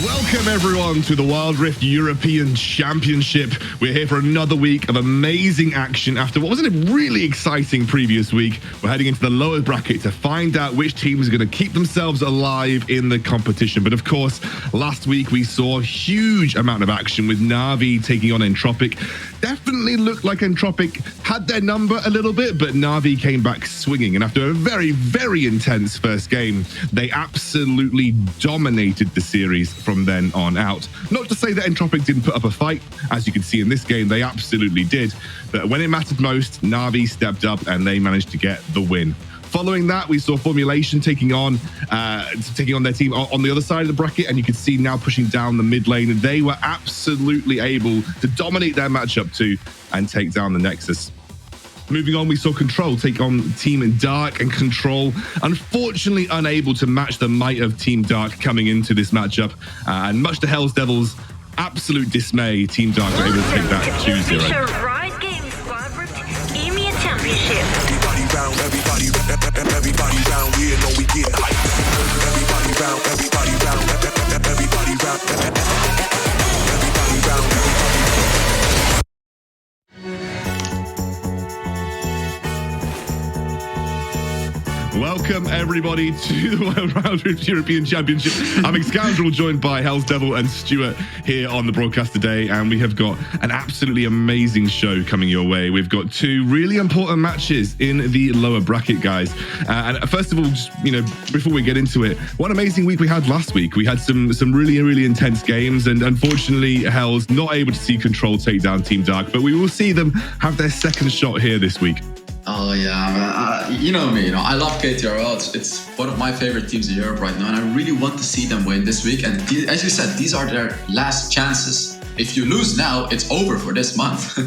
Welcome everyone to the Wild Rift European Championship. We're here for another week of amazing action after what wasn't a really exciting previous week. We're heading into the lower bracket to find out which teams are going to keep themselves alive in the competition. But of course, last week we saw a huge amount of action with Na'Vi taking on Entropic. Definitely looked like Entropic had their number a little bit, but Na'Vi came back swinging. And after a very, very intense first game, they absolutely dominated the series from then on out. Not to say that Entropic didn't put up a fight. As you can see in this game, they absolutely did. But when it mattered most, Na'Vi stepped up and they managed to get the win. Following that, we saw Formulation taking on their team on the other side of the bracket, and you can see now pushing down the mid lane, and they were absolutely able to dominate their matchup too and take down the Nexus. Moving on, we saw Control take on Team Dark, and Control unfortunately unable to match the might of Team Dark coming into this matchup, and much to Hell's Devils' absolute dismay, Team Dark were able to take that 2-0. Everybody round here know we get hype. Everybody round, everybody round, everybody round, everybody round. Welcome everybody to the Wild Rift European Championship. I'm Scoundrel, joined by Hell's Devil and Stuart here on the broadcast today, and we have got an absolutely amazing show coming your way. We've got two really important matches in the lower bracket, guys. And first of all, just, before we get into it, what an amazing week we had last week. We had some really intense games, and unfortunately, Hell's not able to see Control take down Team Dark, but we will see them have their second shot here this week. Oh yeah, you know me. I love KTRL. It's one of my favorite teams in Europe right now, and I really want to see them win this week. And as you said, these are their last chances. If you lose now, it's over for this month.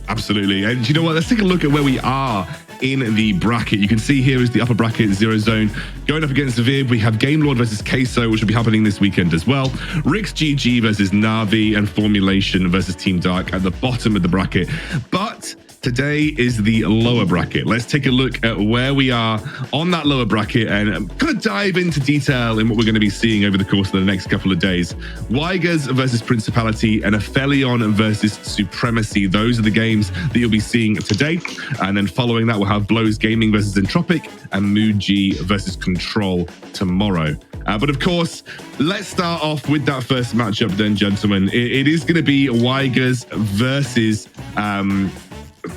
Absolutely. And you know what? Let's take a look at where we are in the bracket. You can see here is the upper bracket, Zero Zone. Going up against Viv, we have Gamelord versus Queso, which will be happening this weekend as well. WREC GG versus Na'Vi, and Formulation versus Team Dark at the bottom of the bracket. But today is the lower bracket. Let's take a look at where we are on that lower bracket and kind of dive into detail in what we're going to be seeing over the course of the next couple of days. Wygers versus Principality and Aphelion versus Supremacy. Those are the games that you'll be seeing today. And then following that, we'll have Blows Gaming versus Entropic and Mood-G versus Control tomorrow. But of course, let's start off with that first matchup then, gentlemen. It is going to be Wygers versus...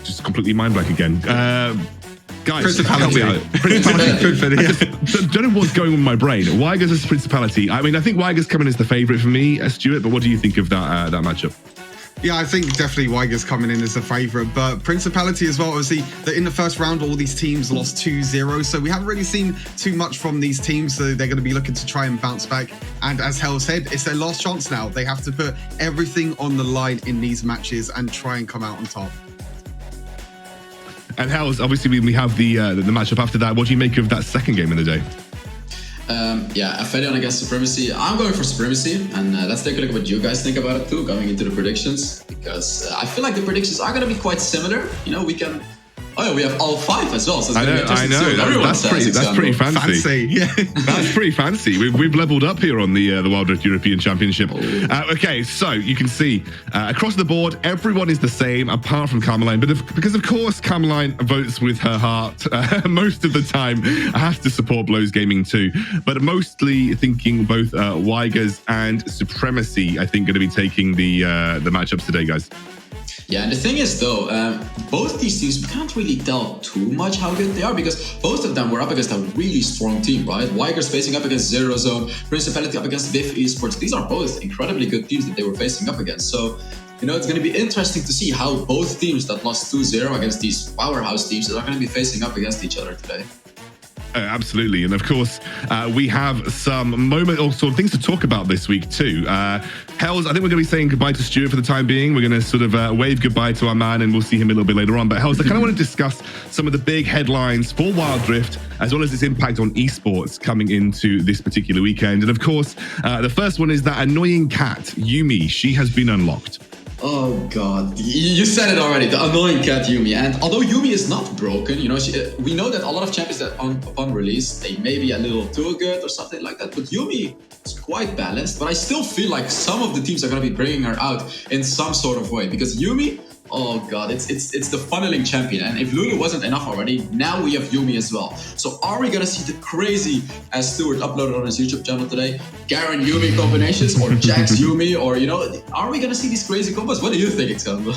just completely mind blank again. Guys, help me out. Principality. I don't know what's going on with my brain. Wygers versus Principality. I mean, I think Wygers coming as the favorite for me, Stuart, but what do you think of that matchup? Yeah, I think definitely Wygers coming in as the favourite, but Principality as well. Obviously, in the first round, all these teams lost 2-0, so we haven't really seen too much from these teams, so they're going to be looking to try and bounce back. And as Hell said, it's their last chance now. They have to put everything on the line in these matches and try and come out on top. And Hells, obviously, we have the matchup after that. What do you make of that second game of the day? Yeah, Aphelion against Supremacy. I'm going for Supremacy, and let's take a look at what you guys think about it too, going into the predictions, because I feel like the predictions are going to be quite similar. We can... Oh yeah, we have all five as well. So it's I know. That's pretty fancy. Yeah. That's pretty fancy. We've leveled up here on the Wild Rift European Championship. Okay, so you can see across the board, everyone is the same apart from Carmeline. But because of course Carmeline votes with her heart most of the time, has to support Blows Gaming too. But mostly thinking both Wygers and Supremacy, I think, going to be taking the matchups today, guys. Yeah, and the thing is though, both these teams, we can't really tell too much how good they are, because both of them were up against a really strong team, right? Wygers facing up against Zero Zone, Principality up against Viv Esports. These are both incredibly good teams that they were facing up against. So, it's going to be interesting to see how both teams that lost 2-0 against these powerhouse teams that are going to be facing up against each other today. Absolutely. And of course, we have some things to talk about this week too. Hells, I think we're going to be saying goodbye to Stuart for the time being. We're going to sort of wave goodbye to our man, and we'll see him a little bit later on. But Hells, I kind of want to discuss some of the big headlines for Wild Rift, as well as its impact on esports coming into this particular weekend. And of course, the first one is that annoying cat, Yumi. She has been unlocked. Oh god, you said it already, the annoying cat Yuumi. And although Yuumi is not broken, you know, we know that a lot of champions that upon release, they may be a little too good or something like that, but Yuumi is quite balanced, but I still feel like some of the teams are going to be bringing her out in some sort of way, because Yuumi, oh god, it's the funneling champion, and if Lulu wasn't enough already, now we have Yuumi as well. So are we gonna see the crazy, as Stuart uploaded on his YouTube channel today, Garen Yuumi combinations, or Jax Yuumi, or you know, are we gonna see these crazy combos? What do you think, Excalibur?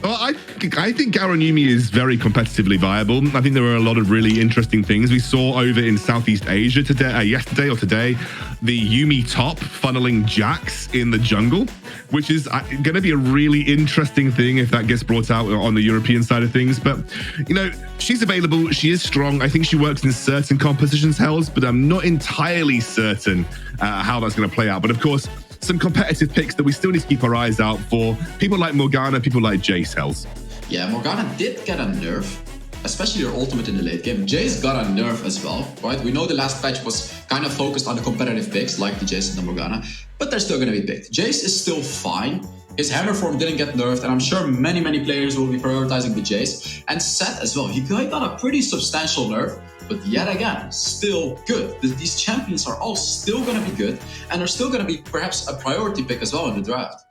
Well, I think Garen Yuumi is very competitively viable. I think there are a lot of really interesting things we saw over in Southeast Asia today, yesterday or today. The Yuumi top funneling Jax in the jungle, which is going to be a really interesting thing if that gets brought out on the European side of things. But, you know, she's available. She is strong. I think she works in certain compositions, Hells, but I'm not entirely certain how that's going to play out. But of course, some competitive picks that we still need to keep our eyes out for. People like Morgana, people like Jace, Hells. Yeah, Morgana did get a nerf, especially her ultimate in the late game. Jace got a nerf as well, right? We know the last patch was kind of focused on the competitive picks, like the Jace and the Morgana, but they're still going to be picked. Jace is still fine. His hammer form didn't get nerfed, and I'm sure many players will be prioritizing the Jace. And Seth as well, he got a pretty substantial nerf, but yet again, still good. These champions are all still going to be good, and are still going to be perhaps a priority pick as well in the draft.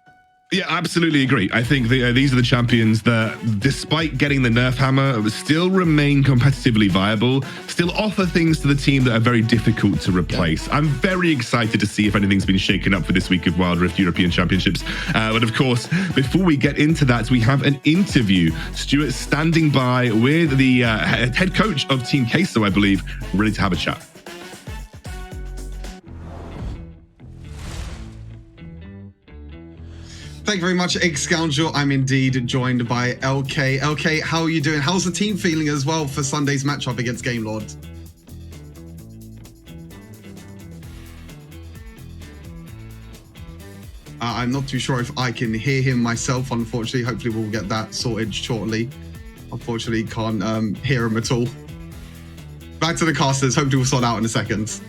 Yeah, absolutely agree. I think these are the champions that, despite getting the nerf hammer, still remain competitively viable, still offer things to the team that are very difficult to replace. I'm very excited to see if anything's been shaken up for this week of Wild Rift European Championships. But of course, before we get into that, we have an interview. Stuart standing by with the head coach of Team Queso, I believe, ready to have a chat. Thank you very much, Egg Scoundrel. I'm indeed joined by LK. LK, how are you doing? How's the team feeling as well for Sunday's matchup against Game Lord? I'm not too sure if I can hear him myself, unfortunately. Hopefully we'll get that sorted shortly. Unfortunately, can't hear him at all. Back to the casters. Hopefully we'll sort out in a second.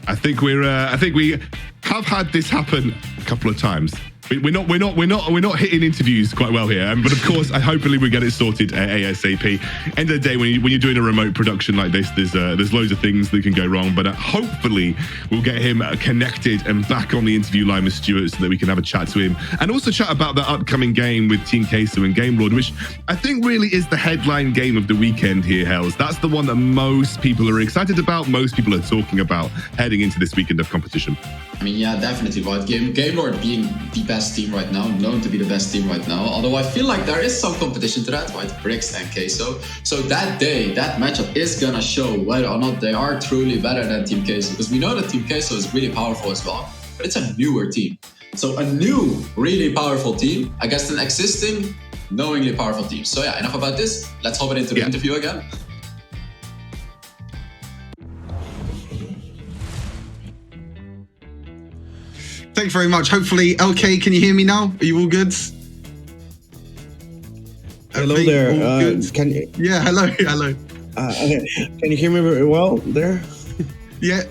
I think we have had this happen a couple of times. We're not hitting interviews quite well here, but of course, hopefully we get it sorted ASAP. End of the day, when you're doing a remote production like this, there's loads of things that can go wrong, but hopefully we'll get him connected and back on the interview line with Stuart so that we can have a chat to him and also chat about the upcoming game with Team Queso and Game Lord, which I think really is the headline game of the weekend here, Hells. That's the one that most people are excited about, most people are talking about heading into this weekend of competition. I mean, yeah, definitely, right? Game Lord being the best team right now, known to be the best team right now. Although I feel like there is some competition to that, right? WREC and Queso. So that day, that matchup is gonna show whether or not they are truly better than Team Queso. Because we know that Team Queso is really powerful as well, but it's a newer team. So a new, really powerful team against an existing, knowingly powerful team. So yeah, enough about this. Let's hop into the interview again. Thanks very much. Hopefully, LK, can you hear me now? Are you all good? Hello there. Yeah, hello. Okay. Can you hear me very well there? Yeah.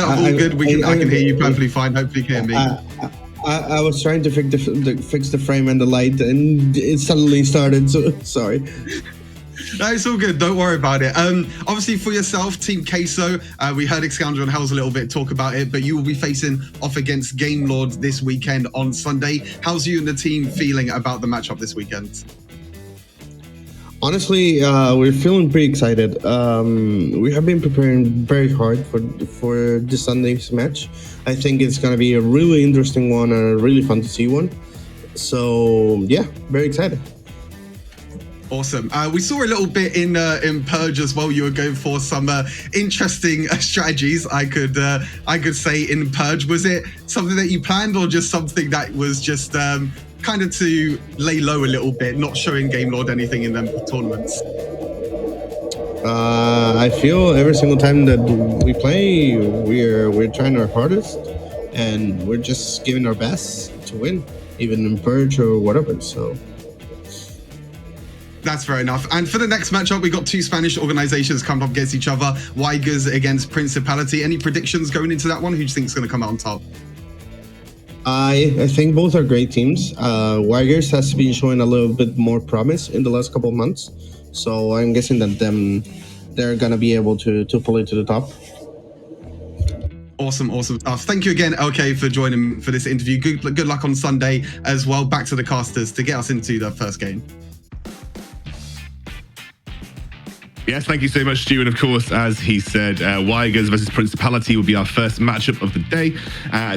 All good. I can hear you perfectly fine. Hopefully, you can hear me. I was trying to fix the frame and the light, and it suddenly started. So sorry. No, it's all good. Don't worry about it. Obviously, for yourself, Team Queso, we heard Scoundrel and Hells a little bit talk about it, but you will be facing off against Game Lord this weekend on Sunday. How's you and the team feeling about the matchup this weekend? Honestly, we're feeling pretty excited. We have been preparing very hard for this Sunday's match. I think it's going to be a really interesting one and a really fun to see one. So, yeah, very excited. Awesome. We saw a little bit in Purge as well. You were going for some interesting strategies, I could say, in Purge. Was it something that you planned or just something that was just kind of to lay low a little bit, not showing Game Lord anything in them tournaments? I feel every single time that we play, we're trying our hardest, and we're just giving our best to win, even in Purge or whatever. So. That's fair enough. And for the next matchup, we got two Spanish organizations come up against each other. Wygers against Principality. Any predictions going into that one? Who do you think is going to come out on top? I think both are great teams. Wygers has been showing a little bit more promise in the last couple of months, so I'm guessing that they're gonna be able to pull it to the top. Awesome stuff. Thank you again, LK, for joining for this interview. Good luck on Sunday as well. Back to the casters to get us into the first game. Yes, thank you so much, Stu. And of course, as he said, Wygers versus Principality will be our first matchup of the day.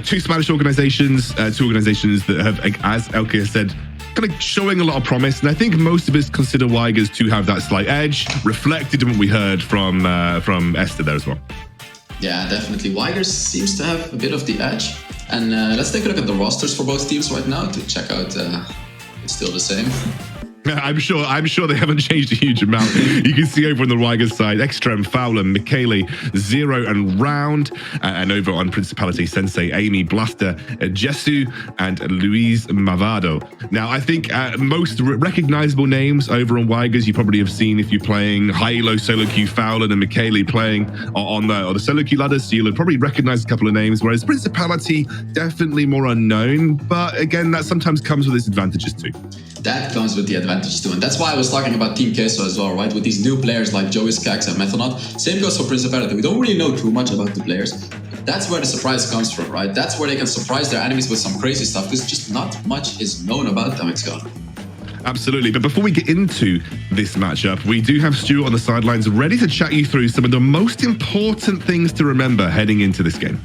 Two Spanish organizations, two organizations that have, as LK has said, kind of showing a lot of promise. And I think most of us consider Wygers to have that slight edge, reflected in what we heard from Esther there as well. Yeah, definitely. Wygers seems to have a bit of the edge. And let's take a look at the rosters for both teams right now to check out it's still the same. I'm sure they haven't changed a huge amount. You can see over on the Wygers side, Extreme, Fowler, Michele, Zero, and Round. And over on Principality, Sensei, Amy, Blaster, Jesu, and Luis Mavado. Now, I think most recognizable names over on Wygers you probably have seen if you're playing high-low solo queue Fowler and Michele playing on the solo queue ladder, so you'll probably recognize a couple of names, whereas Principality, definitely more unknown. But again, that sometimes comes with its advantages too. That comes with the advantage too, and that's why I was talking about Team Queso as well, right? With these new players like Joey Skax and Methonaut. Same goes for Principality. We don't really know too much about the players. That's where the surprise comes from, right? That's where they can surprise their enemies with some crazy stuff, because just not much is known about them, XCon. Absolutely. But before we get into this matchup, we do have Stuart on the sidelines ready to chat you through some of the most important things to remember heading into this game.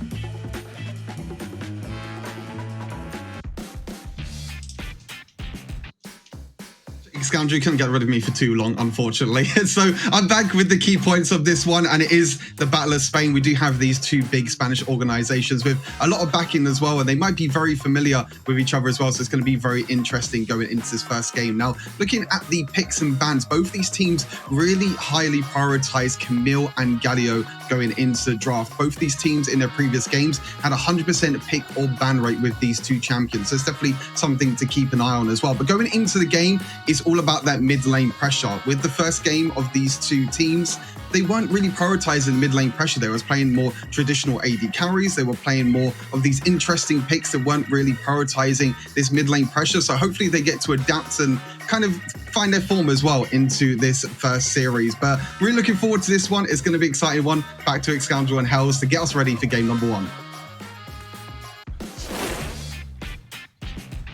Scoundrel couldn't get rid of me for too long, unfortunately. So I'm back with the key points of this one, and it is the Battle of Spain. We do have these two big Spanish organizations with a lot of backing as well, and they might be very familiar with each other as well, so it's going to be very interesting going into this first game. Now, looking at the picks and bans, both these teams really highly prioritize Camille and Galio going into the draft. Both these teams in their previous games had 100% pick or ban rate with these two champions, so it's definitely something to keep an eye on as well. But going into the game, it's all about that mid lane pressure. With the first game of these two teams, they weren't really prioritizing mid lane pressure. They was playing more traditional AD carries. They were playing more of these interesting picks that weren't really prioritizing this mid lane pressure. So hopefully they get to adapt and kind of find their form as well into this first series. But really looking forward to this one. It's going to be an exciting one. Back to Scoundrel and Hells to get us ready for game number one.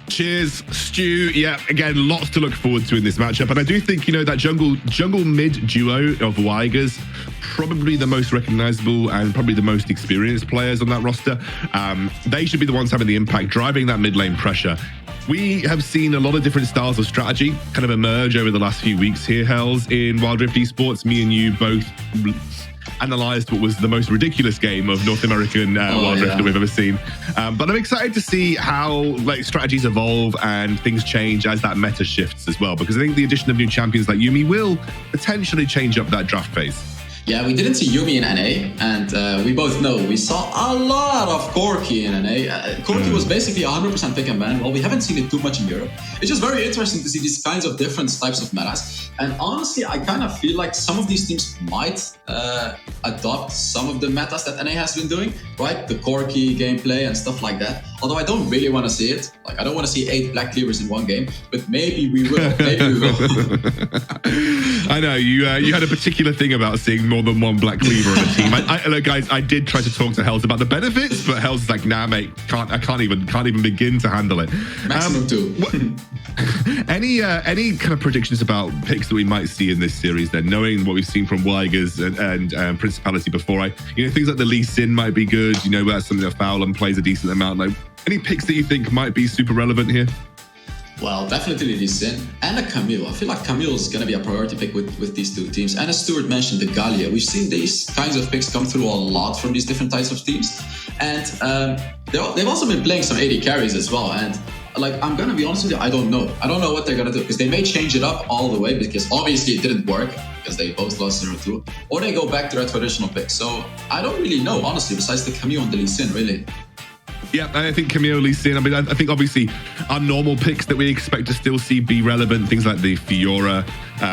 Cheers, Stu. Yeah, again, lots to look forward to in this matchup. And I do think, that jungle mid duo of Wygers, probably the most recognizable and probably the most experienced players on that roster. They should be the ones having the impact, driving that mid lane pressure. We have seen a lot of different styles of strategy kind of emerge over the last few weeks here, Hells, in Wild Rift Esports. Me and you both analyzed what was the most ridiculous game of North American Wild Rift that we've ever seen. But I'm excited to see how strategies evolve and things change as that meta shifts as well, because I think the addition of new champions like Yuumi will potentially change up that draft phase. Yeah, we didn't see Yuumi in NA, and we both know we saw a lot of Corki in NA. Corki was basically 100% pick and ban. Well, we haven't seen it too much in Europe. It's just very interesting to see these kinds of different types of metas. And honestly, I kind of feel like some of these teams might adopt some of the metas that NA has been doing, right? The Corki gameplay and stuff like that. Although I don't really want to see it. I don't want to see 8 black cleavers in one game, but maybe we will. Maybe we will. I know you had a particular thing about seeing more than one black cleaver on a team. Look, guys, I did try to talk to Hells about the benefits, but Hells is like, nah, mate, I can't even begin to handle it. Maximum 2. Any kind of predictions about picks that we might see in this series? Then, knowing what we've seen from Wygers and Principality before, things like the Lee Sin might be good. That's something that Fowler plays a decent amount. Any picks that you think might be super relevant here? Well, definitely Lee Sin and a Camille. I feel like Camille is going to be a priority pick with these two teams. And as Stuart mentioned, the Gallia. We've seen these kinds of picks come through a lot from these different types of teams. And they've also been playing some AD carries as well. And I'm going to be honest with you, I don't know. I don't know what they're going to do, because they may change it up all the way, because obviously it didn't work because they both lost 0-2, or they go back to their traditional pick. So I don't really know, honestly, besides the Camille and the Lee Sin, really. Yeah, I think Camille, Lee Sin. I mean, I think obviously our normal picks that we expect to still see be relevant, things like the Fiora,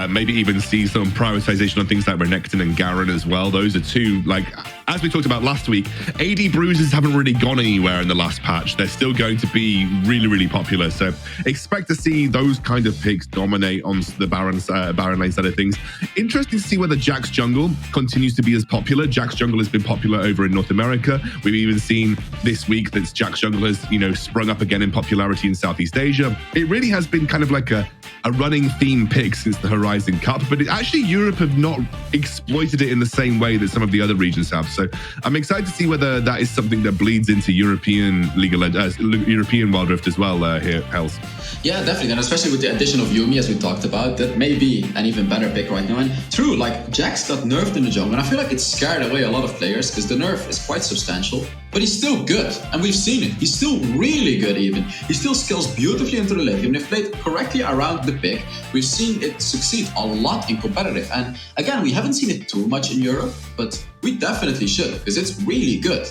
maybe even see some prioritization on things like Renekton and Garen as well. Those are two, like, as we talked about last week, AD bruisers haven't really gone anywhere in the last patch. They're still going to be really, really popular. So expect to see those kind of picks dominate on the Baron lane side of things. Interesting to see whether Jack's jungle continues to be as popular. Jack's jungle has been popular over in North America. We've even seen this week that Jack's jungle has, sprung up again in popularity in Southeast Asia. It really has been kind of like a running theme pick since the Horizon Cup, but actually Europe have not exploited it in the same way that some of the other regions have. So I'm excited to see whether that is something that bleeds into European European Wild Rift as well here, Hells. Yeah, definitely, and especially with the addition of Yuumi, as we talked about, that may be an even better pick right now. And true, like, Jax got nerfed in the jungle, and I feel like it scared away a lot of players because the nerf is quite substantial, but he's still good, and we've seen it. He's still really good even. He still scales beautifully into the lane. Even if played correctly around the pick, we've seen it succeed a lot in competitive. And again, we haven't seen it too much in Europe, but we definitely should, because it's really good.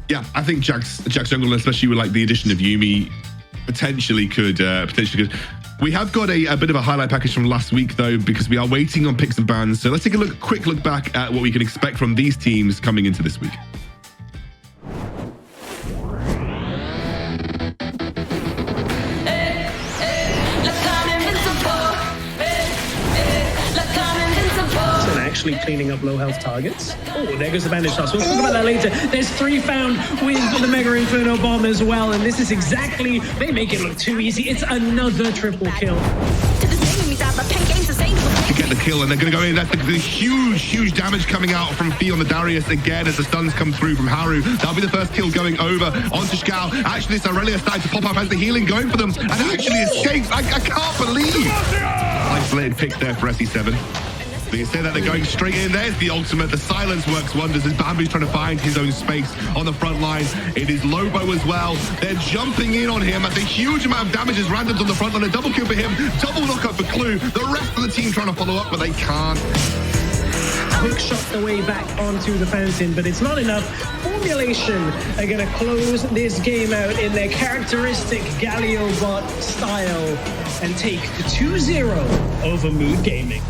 Yeah, I think Jack's jungle, especially with like the addition of Yuumi, potentially could. We have got a bit of a highlight package from last week though, because we are waiting on picks and bans. So let's take a quick look back at what we can expect from these teams coming into this week. Actually cleaning up low health targets. Oh, there goes the bandage toss. We'll talk about that later. There's 3 found with the Mega Inferno bomb as well, and this is exactly, they make it look too easy. It's another triple kill. To get the kill, and they're going to go in. That's the huge damage coming out from Fee on the Darius again as the stuns come through from Haru. That'll be the first kill going over onto Skau. Actually, this Aurelia starting to pop up as the healing going for them, and actually escapes. I can't believe. Isolated pick there for SE7. They say that they're going straight in. There's the ultimate. The silence works wonders as Bambu's trying to find his own space on the front line. It is Lobo as well. They're jumping in on him. That's a huge amount of damage as randoms on the front line. A double kill for him. Double knockup for Clue. The rest of the team trying to follow up, but they can't. Quick shot the way back onto the fountain, but it's not enough. Formulation are going to close this game out in their characteristic Galio bot style and take the 2-0 over Mood Gaming.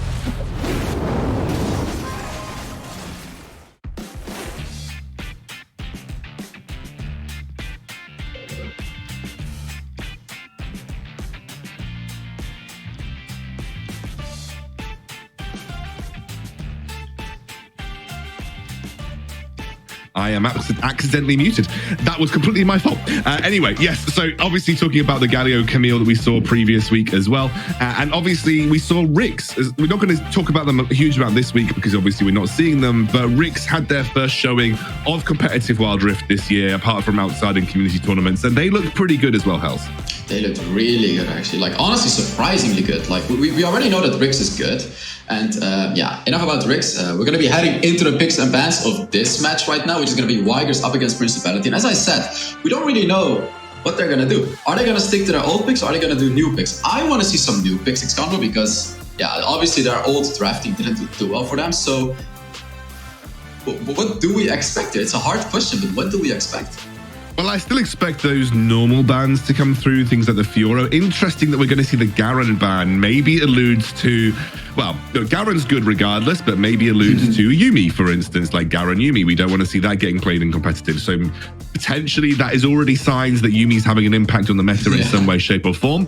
I am accidentally muted. That was completely my fault. Anyway, yes, so obviously talking about the Galio Camille that we saw previous week as well. And obviously we saw WREC. We're not going to talk about them a huge amount this week because obviously we're not seeing them, but WREC had their first showing of competitive Wild Rift this year, apart from outside in community tournaments, and they looked pretty good as well, Hells. They looked really good, actually. Like, honestly, surprisingly good. Like, we already know that WREC is good. And yeah, enough about WREC. We're going to be heading into the picks and bans of this match right now, which is going to be Wygers up against Principality. And as I said, we don't really know what they're going to do. Are they going to stick to their old picks or are they going to do new picks? I want to see some new picks, Xcandro, because, yeah, obviously their old drafting didn't do too well for them. So what do we expect here? It's a hard question, but what do we expect? Well, I still expect those normal bans to come through, things like the Fiora. Interesting that we're going to see the Garen ban. Maybe alludes to, well, no, Garen's good regardless, but maybe alludes to Yuumi, for instance, like Garen Yuumi. We don't want to see that getting played in competitive. So potentially that is already signs that Yumi's having an impact on the meta in some way, shape or form,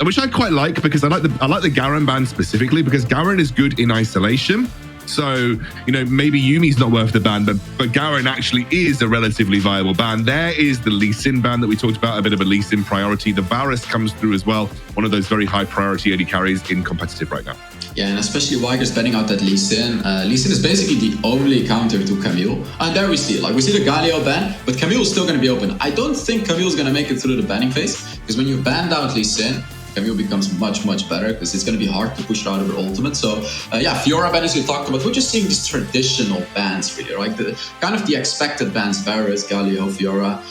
which I quite like because I like the Garen ban specifically because Garen is good in isolation. So, you know, maybe Yumi's not worth the ban, but Garen actually is a relatively viable ban. There is the Lee Sin ban that we talked about, a bit of a Lee Sin priority. The Varus comes through as well, one of those very high priority AD carries in competitive right now. Yeah, and especially Wygers banning out that Lee Sin. Lee Sin is basically the only counter to Camille. And there we see it. Like, we see the Galio ban, but Camille is still going to be open. I don't think Camille is going to make it through the banning phase, because when you ban out Lee Sin, Camille becomes much, much better because it's going to be hard to push her out of her ultimate. So, yeah, Fiora ban, as we talked about, we're just seeing these traditional bans really, right? The kind of the expected bans, Varus, Galio, Fiora.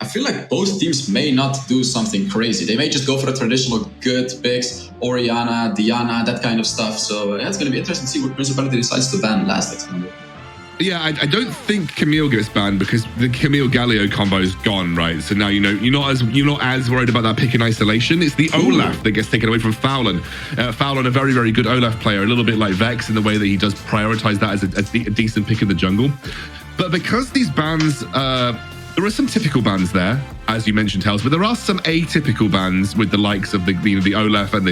I feel like both teams may not do something crazy. They may just go for the traditional good picks, Orianna, Diana, that kind of stuff. So, yeah, it's going to be interesting to see what Principality decides to ban last. Yeah, I don't think Camille gets banned because the Camille Galio combo is gone, right? So now you're not as worried about that pick in isolation. It's the Olaf that gets taken away from Fowlin. Fowlin, a very, very good Olaf player, a little bit like Vex in the way that he does prioritize that as a decent pick in the jungle. But because these bans, there are some typical bans there, as you mentioned, Hells, but there are some atypical bans with the likes of the Olaf and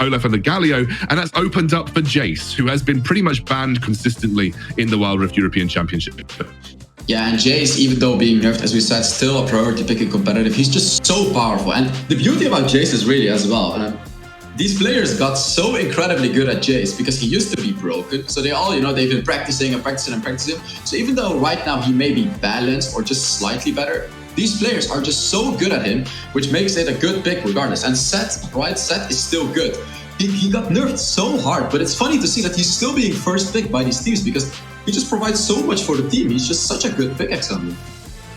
Olaf and the Galio, and that's opened up for Jace, who has been pretty much banned consistently in the Wild Rift European Championship. Yeah, and Jace, even though being nerfed, as we said, still a priority pick in competitive, he's just so powerful. And the beauty about Jace is really as well, these players got so incredibly good at Jace because he used to be broken. So they all, they've been practicing and practicing and practicing. So even though right now he may be balanced or just slightly better, these players are just so good at him, which makes it a good pick regardless. And Set is still good. He got nerfed so hard, but it's funny to see that he's still being first pick by these teams because he just provides so much for the team. He's just such a good pick, Alexander.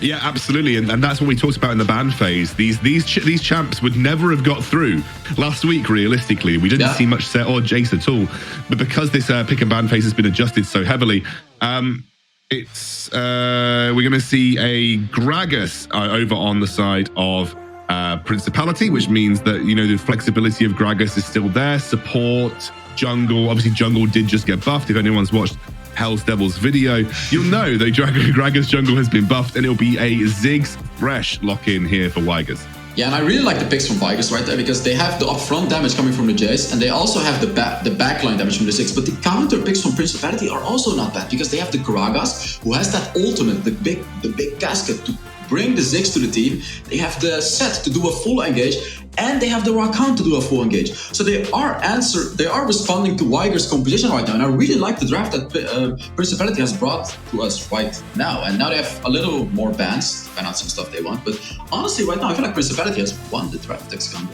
Yeah, absolutely, and that's what we talked about in the ban phase. These champs would never have got through last week. Realistically, we didn't see much Set or Jace at all, but because this pick and ban phase has been adjusted so heavily, we're going to see a Gragas over on the side of Principality, which means that the flexibility of Gragas is still there. Support, jungle, obviously jungle did just get buffed. If anyone's watched Hell's Devil's video, you'll know that Gragas jungle has been buffed, and it'll be a Ziggs fresh lock-in here for Wygers. Yeah, and I really like the picks from Wygers right there because they have the upfront damage coming from the Jace, and they also have the backline damage from the Ziggs. But the counter picks from Principality are also not bad because they have the Gragas, who has that ultimate, the big casket to bring the Ziggs to the team. They have the Set to do a full engage, and they have the Rakan to do a full engage. So they are responding to Wygers' composition right now. And I really like the draft that Principality has brought to us right now. And now they have a little more bans to find out some stuff they want. But honestly, right now, I feel like Principality has won the draft combo.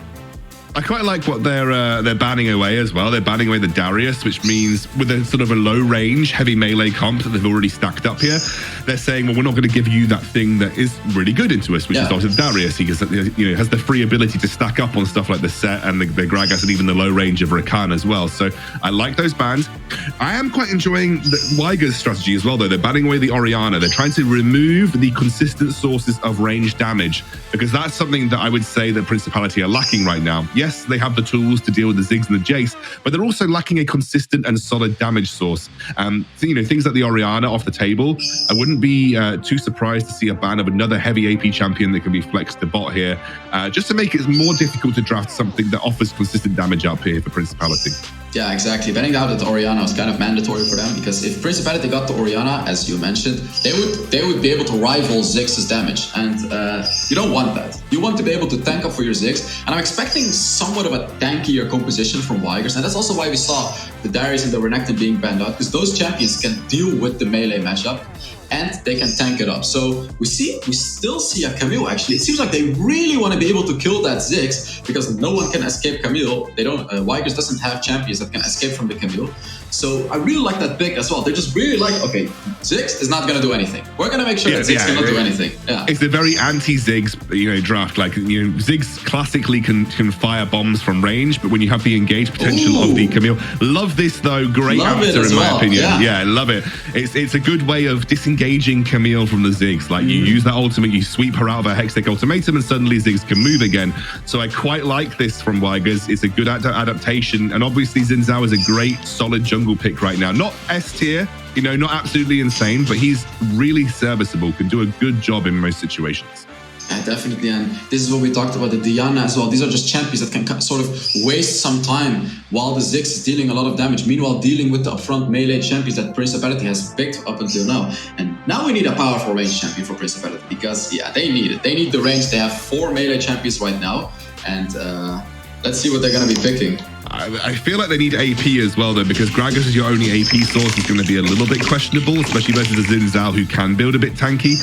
I quite like what they're banning away as well. They're banning away the Darius, which means with a sort of a low range, heavy melee comp that they've already stacked up here, they're saying, well, we're not going to give you that thing that is really good into us, which is obviously Darius. He has the free ability to stack up on stuff like the Set and the Gragas and even the low range of Rakan as well. So I like those bans. I am quite enjoying the Wygers strategy as well, though. They're banning away the Orianna. They're trying to remove the consistent sources of range damage because that's something that I would say that Principality are lacking right now. Yes, they have the tools to deal with the Ziggs and the Jace, but they're also lacking a consistent and solid damage source. So, things like the Orianna off the table, I wouldn't be too surprised to see a ban of another heavy AP champion that can be flexed to bot here, just to make it more difficult to draft something that offers consistent damage up here for Principality. Yeah, exactly. Banning out the Orianna was kind of mandatory for them because if Principality got the Orianna, as you mentioned, they would be able to rival Ziggs' damage, and you don't want that. You want to be able to tank up for your Ziggs, and I'm expecting somewhat of a tankier composition from Wygers, and that's also why we saw the Darius and the Renekton being banned out, because those champions can deal with the melee matchup and they can tank it up. So we still see a Camille actually. It seems like they really want to be able to kill that Ziggs because no one can escape Camille. They don't. Wygers doesn't have champions that can escape from the Camille. So I really like that pick as well. They're just really like, okay, Ziggs is not going to do anything. We're going to make sure that Ziggs cannot do anything. Yeah. It's a very anti-Ziggs, draft. Like, Ziggs classically can fire bombs from range, but when you have the engage potential of the Camille, love this though. Great answer in my opinion. Yeah, I love it. It's a good way of disengaging Camille from the Ziggs. Like you use that ultimate, you sweep her out of her Hextech ultimatum, and suddenly Ziggs can move again. So I quite like this from Wygers. It's a good adaptation, and obviously Xin Zhao is a great, solid jungle pick right now. Not S tier, not absolutely insane, but he's really serviceable, can do a good job in most situations. Yeah, definitely, and this is what we talked about, the Diana as well. These are just champions that can sort of waste some time while the Ziggs is dealing a lot of damage, meanwhile dealing with the upfront melee champions that Principality has picked up until now. And now we need a powerful range champion for Principality because, they need it. They need the range. They have 4 melee champions right now, and let's see what they're going to be picking. I feel like they need AP as well, though, because Gragas is your only AP source is going to be a little bit questionable, especially versus the Xin Zhao, who can build a bit tanky.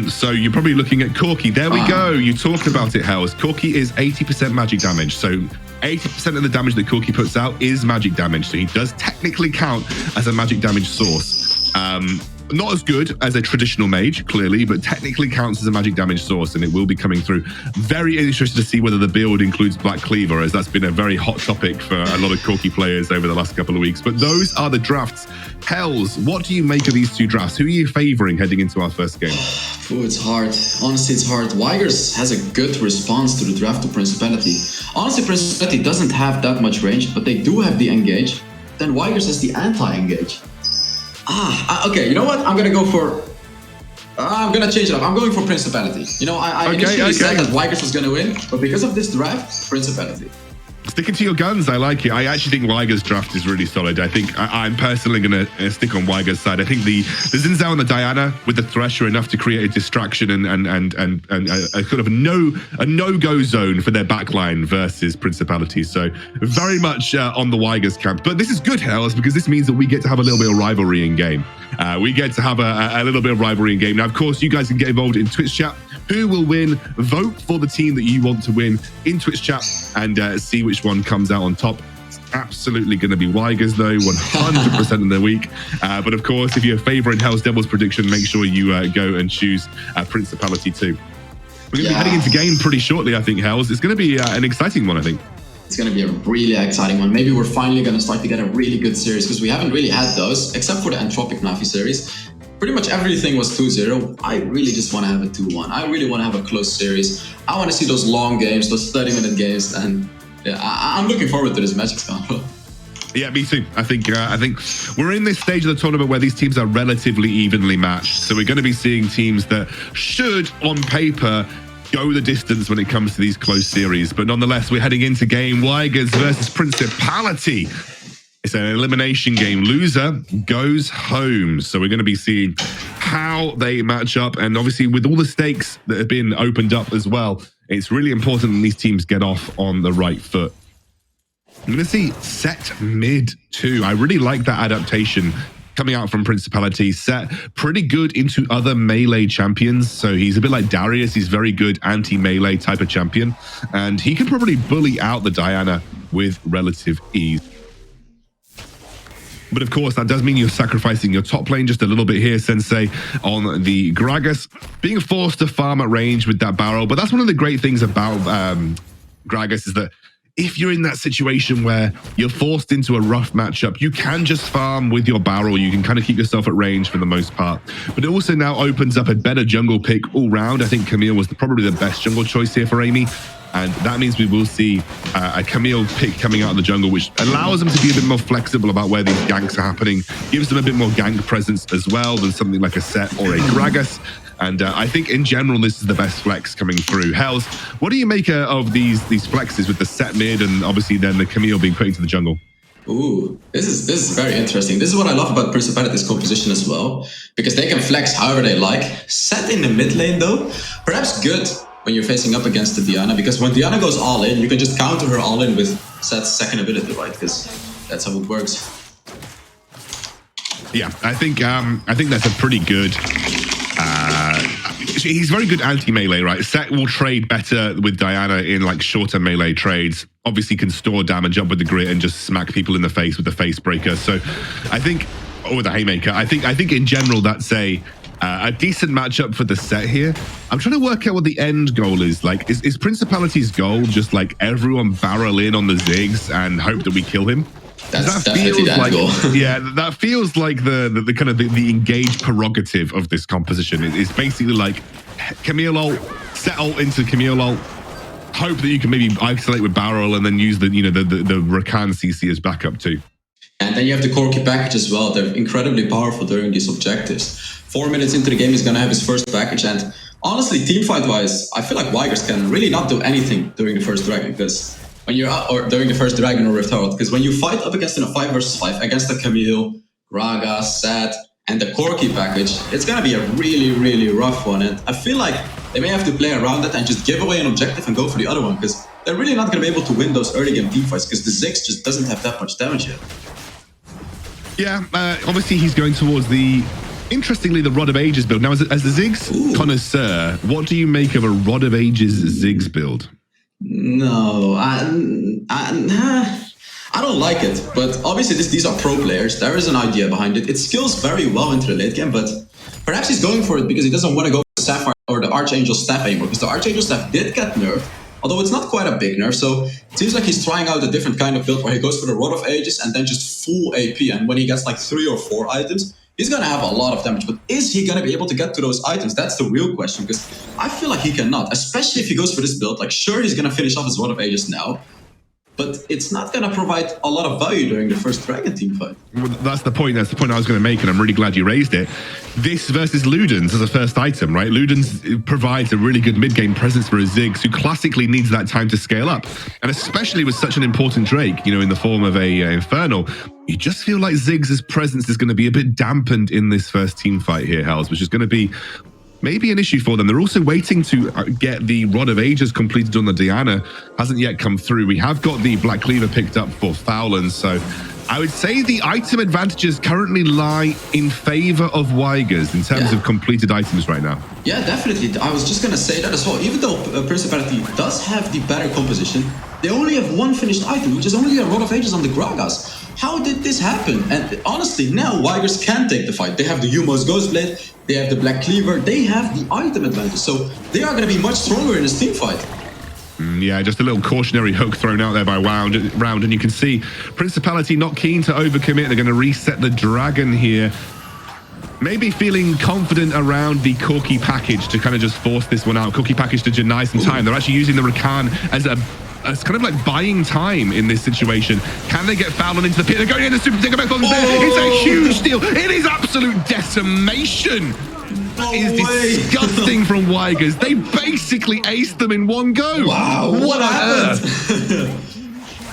So you're probably looking at Corki. There we go. You talked about it, Hells. Corki is 80% magic damage. So 80% of the damage that Corki puts out is magic damage. So he does technically count as a magic damage source. not as good as a traditional mage, clearly, but technically counts as a magic damage source, and it will be coming through. Very interested to see whether the build includes Black Cleaver, as that's been a very hot topic for a lot of Corki players over the last couple of weeks. But those are the drafts. Hells, what do you make of these two drafts? Who are you favoring heading into our first game? Ooh, it's hard. Honestly, it's hard. Wygers has a good response to the draft to Principality. Honestly, Principality doesn't have that much range, but they do have the engage. Then Wygers has the anti-engage. Okay, you know what? I'm gonna go for... I'm gonna change it up. I'm going for Principality. You know, I initially said that Wygers was gonna win, but because of this draft, Principality. Sticking to your guns, I like it. I actually think Wygers' draft is really solid. I think I'm personally going to stick on Wygers' side. I think the Xin Zhao and the Diana with the Thresh are enough to create a distraction and a kind of a no-go zone for their backline versus Principality. So very much on the Wygers camp. But this is good, Hells, because this means that we get to have a little bit of rivalry in game. We get to have a little bit of rivalry in game. Now, of course, you guys can get involved in Twitch chat. Who will win? Vote for the team that you want to win in Twitch chat and see which one comes out on top. It's absolutely going to be Wygers, though, 100% of the week. But of course, if you're favoring Hell's Devil's prediction, make sure you go and choose Principality too. We're going to be heading into game pretty shortly, I think, Hells. It's going to be an exciting one, I think. It's going to be a really exciting one. Maybe we're finally going to start to get a really good series, because we haven't really had those, except for the Entropic Navi series. Pretty much everything was 2-0. I really just want to have a 2-1. I really want to have a close series. I want to see those long games, those 30-minute games, and yeah, I'm looking forward to this Magic Scandal. Yeah, me too. I think we're in this stage of the tournament where these teams are relatively evenly matched. So we're going to be seeing teams that should, on paper, go the distance when it comes to these close series. But nonetheless, we're heading into game Wygers versus Principality. It's an elimination game. Loser goes home. So we're going to be seeing how they match up. And obviously, with all the stakes that have been opened up as well, it's really important that these teams get off on the right foot. I'm going to see Set mid too. I really like that adaptation coming out from Principality. Set pretty good into other melee champions. So he's a bit like Darius. He's very good anti-melee type of champion. And he can probably bully out the Diana with relative ease. But of course, that does mean you're sacrificing your top lane just a little bit here, Sensei, on the Gragas. Being forced to farm at range with that barrel. But that's one of the great things about Gragas is that if you're in that situation where you're forced into a rough matchup, you can just farm with your barrel. You can kind of keep yourself at range for the most part. But it also now opens up a better jungle pick all round. I think Camille was probably the best jungle choice here for Amy. And that means we will see a Camille pick coming out of the jungle, which allows them to be a bit more flexible about where these ganks are happening, gives them a bit more gank presence as well than something like a Set or a Gragas. And I think in general, this is the best flex coming through. Hells, what do you make of these flexes with the Set mid and obviously then the Camille being put into the jungle? Ooh, this is very interesting. This is what I love about Principality's composition as well, because they can flex however they like. Set in the mid lane though, perhaps good when you're facing up against the Diana, because when Diana goes all in, you can just counter her all in with Set's second ability, right? Because that's how it works. Yeah, I think that's a pretty good. He's very good anti-melee, right? Set will trade better with Diana in like shorter melee trades. Obviously can store damage up with the grit and just smack people in the face with the face breaker. So I think, or with the haymaker, I think in general that's a decent matchup for the Set here. I'm trying to work out what the end goal is. Like, is Principality's goal just like everyone barrel in on the Ziggs and hope that we kill him? That's definitely that goal. Yeah, that feels like the kind of the engaged prerogative of this composition. It's basically like Camille ult, Set ult into Camille ult, hope that you can maybe isolate with barrel and then use the Rakan CC as backup too. And then you have the Corki package as well. They're incredibly powerful during these objectives. 4 minutes into the game, he's going to have his first package. And honestly, teamfight-wise, I feel like Wygers can really not do anything during the first Dragon, because when you're out, or during the first Dragon or Rift Herald, because when you fight up against in a 5 versus 5 against the Camille, Gragas, Set, and the Corki package, it's going to be a really, really rough one. And I feel like they may have to play around it and just give away an objective and go for the other one, because they're really not going to be able to win those early game teamfights, because the Ziggs just doesn't have that much damage yet. Yeah, obviously he's going towards the, interestingly, the Rod of Ages build. Now, as the Ziggs connoisseur, what do you make of a Rod of Ages Ziggs build? No, I don't like it, but obviously these are pro players. There is an idea behind it. It skills very well into the late game, but perhaps he's going for it because he doesn't want to go for the Sapphire or the Archangel Staff anymore, because the Archangel Staff did get nerfed, although it's not quite a big nerf, so it seems like he's trying out a different kind of build where he goes for the Rod of Ages and then just full AP, and when he gets like 3 or 4 items, he's going to have a lot of damage. But is he going to be able to get to those items? That's the real question, because I feel like he cannot, especially if he goes for this build. Like, sure, he's going to finish off his Rod of Ages now, but it's not going to provide a lot of value during the first Dragon team fight. Well, that's the point. That's the point I was going to make, and I'm really glad you raised it. This versus Ludens as a first item, right? Ludens provides a really good mid-game presence for a Ziggs, who classically needs that time to scale up. And especially with such an important Drake, you know, in the form of a Infernal, you just feel like Ziggs' presence is going to be a bit dampened in this first team fight here, Hells, which is going to be maybe an issue for them. They're also waiting to get the Rod of Ages completed on the Diana. Hasn't yet come through. We have got the Black Cleaver picked up for Fowlin, so I would say the item advantages currently lie in favor of Wygers in terms of completed items right now. Yeah, definitely. I was just going to say that as well. Even though Principality does have the better composition, they only have 1 finished item, which is only a Rod of Ages on the Gragas. How did this happen? And honestly, now Wygers can take the fight. They have the Umos Ghostblade, they have the Black Cleaver, they have the item advantage, so they are going to be much stronger in this team fight. Yeah, just a little cautionary hook thrown out there by Round, and you can see Principality not keen to overcommit. They're going to reset the Dragon here. Maybe feeling confident around the Corki package to kind of just force this one out. Corki package to deny some time. They're actually using the Rakan as kind of like buying time in this situation. Can they get Fowlin into the pit? They're going in the Super Digger Method. It's a huge steal. It is absolute decimation. That is disgusting from Wygers. They basically aced them in one go. Wow, what happened?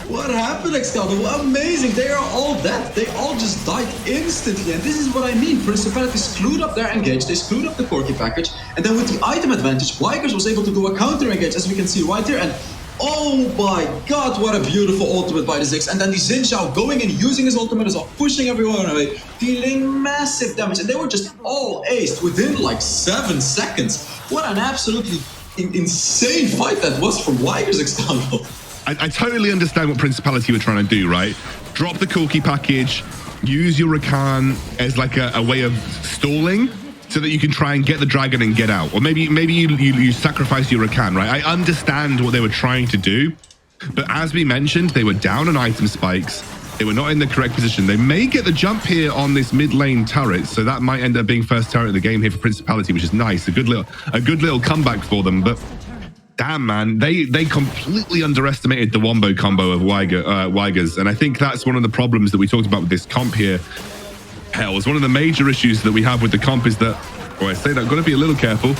What happened, Excalibur? Amazing. They are all dead. They all just died instantly. And this is what I mean. Principality screwed up their engage. They screwed up the Corki package. And then with the item advantage, Wygers was able to do a counter engage, as we can see right here. And oh my god, what a beautiful ultimate by the Ziggs. And then the Xin Zhao going and using his ultimate as well, pushing everyone away, dealing massive damage. And they were just all aced within like 7 seconds. What an absolutely insane fight that was from Wygers, Excalibur. I totally understand what Principality were trying to do, right? Drop the Corki package, use your Rakan as like a way of stalling so that you can try and get the Dragon and get out. Or maybe you sacrifice your Rakan, right? I understand what they were trying to do, but as we mentioned, they were down on item spikes. They were not in the correct position. They may get the jump here on this mid lane turret, so that might end up being first turret of the game here for Principality, which is nice. A good little comeback for them, but damn, man, they completely underestimated the wombo combo of Wygers, and I think that's one of the problems that we talked about with this comp here. Hell, one of the major issues that we have with the comp is that, I say that, got to be a little careful.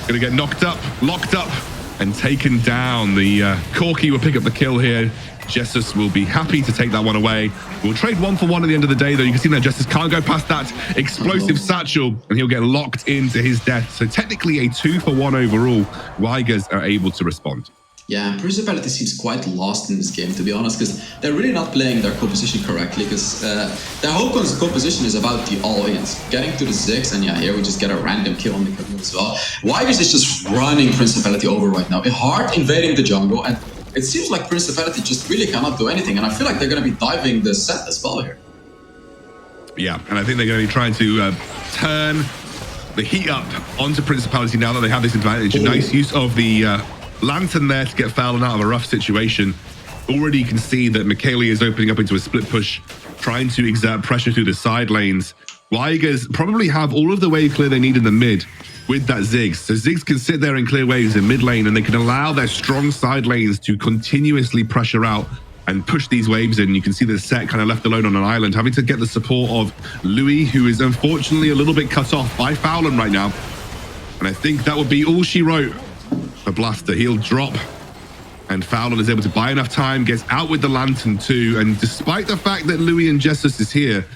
Going to get knocked up, locked up, and taken down. The Corki will pick up the kill here. Jesus will be happy to take that one away. We'll trade 1 for 1 at the end of the day, though. You can see that Jesus can't go past that explosive satchel, and he'll get locked into his death. So technically a 2 for 1 overall. Wygers are able to respond. Yeah, Principality seems quite lost in this game, to be honest, because they're really not playing their composition correctly, because their whole composition is about the all-ins, getting to the Ziggs, and yeah, here we just get a random kill on the kill as well. Wygers is just running Principality over right now, hard invading the jungle, and it seems like Principality just really cannot do anything, and I feel like they're going to be diving the set as well here. Yeah, and I think they're going to be trying to turn the heat up onto Principality now that they have this advantage. A nice use of the Lantern there to get Fowlin out of a rough situation. Already you can see that Michaeli is opening up into a split push, trying to exert pressure through the side lanes. Wygers probably have all of the wave clear they need in the mid with that Ziggs. So Ziggs can sit there and clear waves in mid lane, and they can allow their strong side lanes to continuously pressure out and push these waves in. You can see the set kind of left alone on an island, having to get the support of Louis, who is unfortunately a little bit cut off by Fowlin right now. And I think that would be all she wrote for Blaster. He'll drop, and Fowlin is able to buy enough time, gets out with the Lantern too, and despite the fact that Louis and Jesus is here,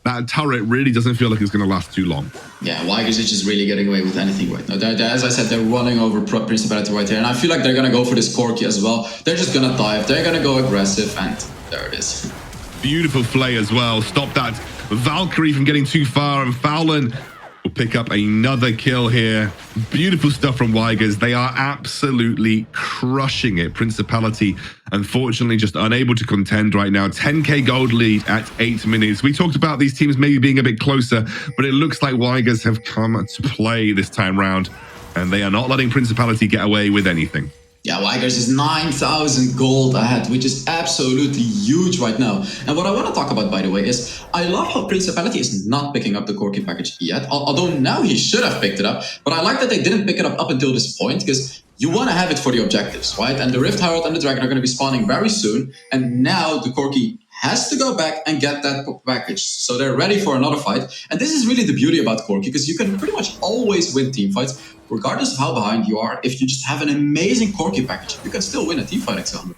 that turret really doesn't feel like it's going to last too long. Yeah, Wygers is just really getting away with anything right now. As I said, they're running over Principality right here, and I feel like they're going to go for this Corki as well. They're just going to dive, they're going to go aggressive, and there it is. Beautiful play as well. Stop that Valkyrie from getting too far, and Fowlin will pick up another kill here. Beautiful stuff from Wygers. They are absolutely crushing it. Principality, unfortunately, just unable to contend right now. 10k gold lead at 8 minutes. We talked about these teams maybe being a bit closer, but it looks like Wygers have come to play this time round, and they are not letting Principality get away with anything. Yeah, Wygers is 9,000 gold ahead, which is absolutely huge right now. And what I want to talk about, by the way, is I love how Principality is not picking up the Corki package yet, although now he should have picked it up. But I like that they didn't pick it up until this point, because you want to have it for the objectives, right? And the Rift Herald and the Dragon are going to be spawning very soon. And now the Corki has to go back and get that package. So they're ready for another fight. And this is really the beauty about Corki, because you can pretty much always win team fights, regardless of how behind you are. If you just have an amazing Corki package, you can still win a team fight example.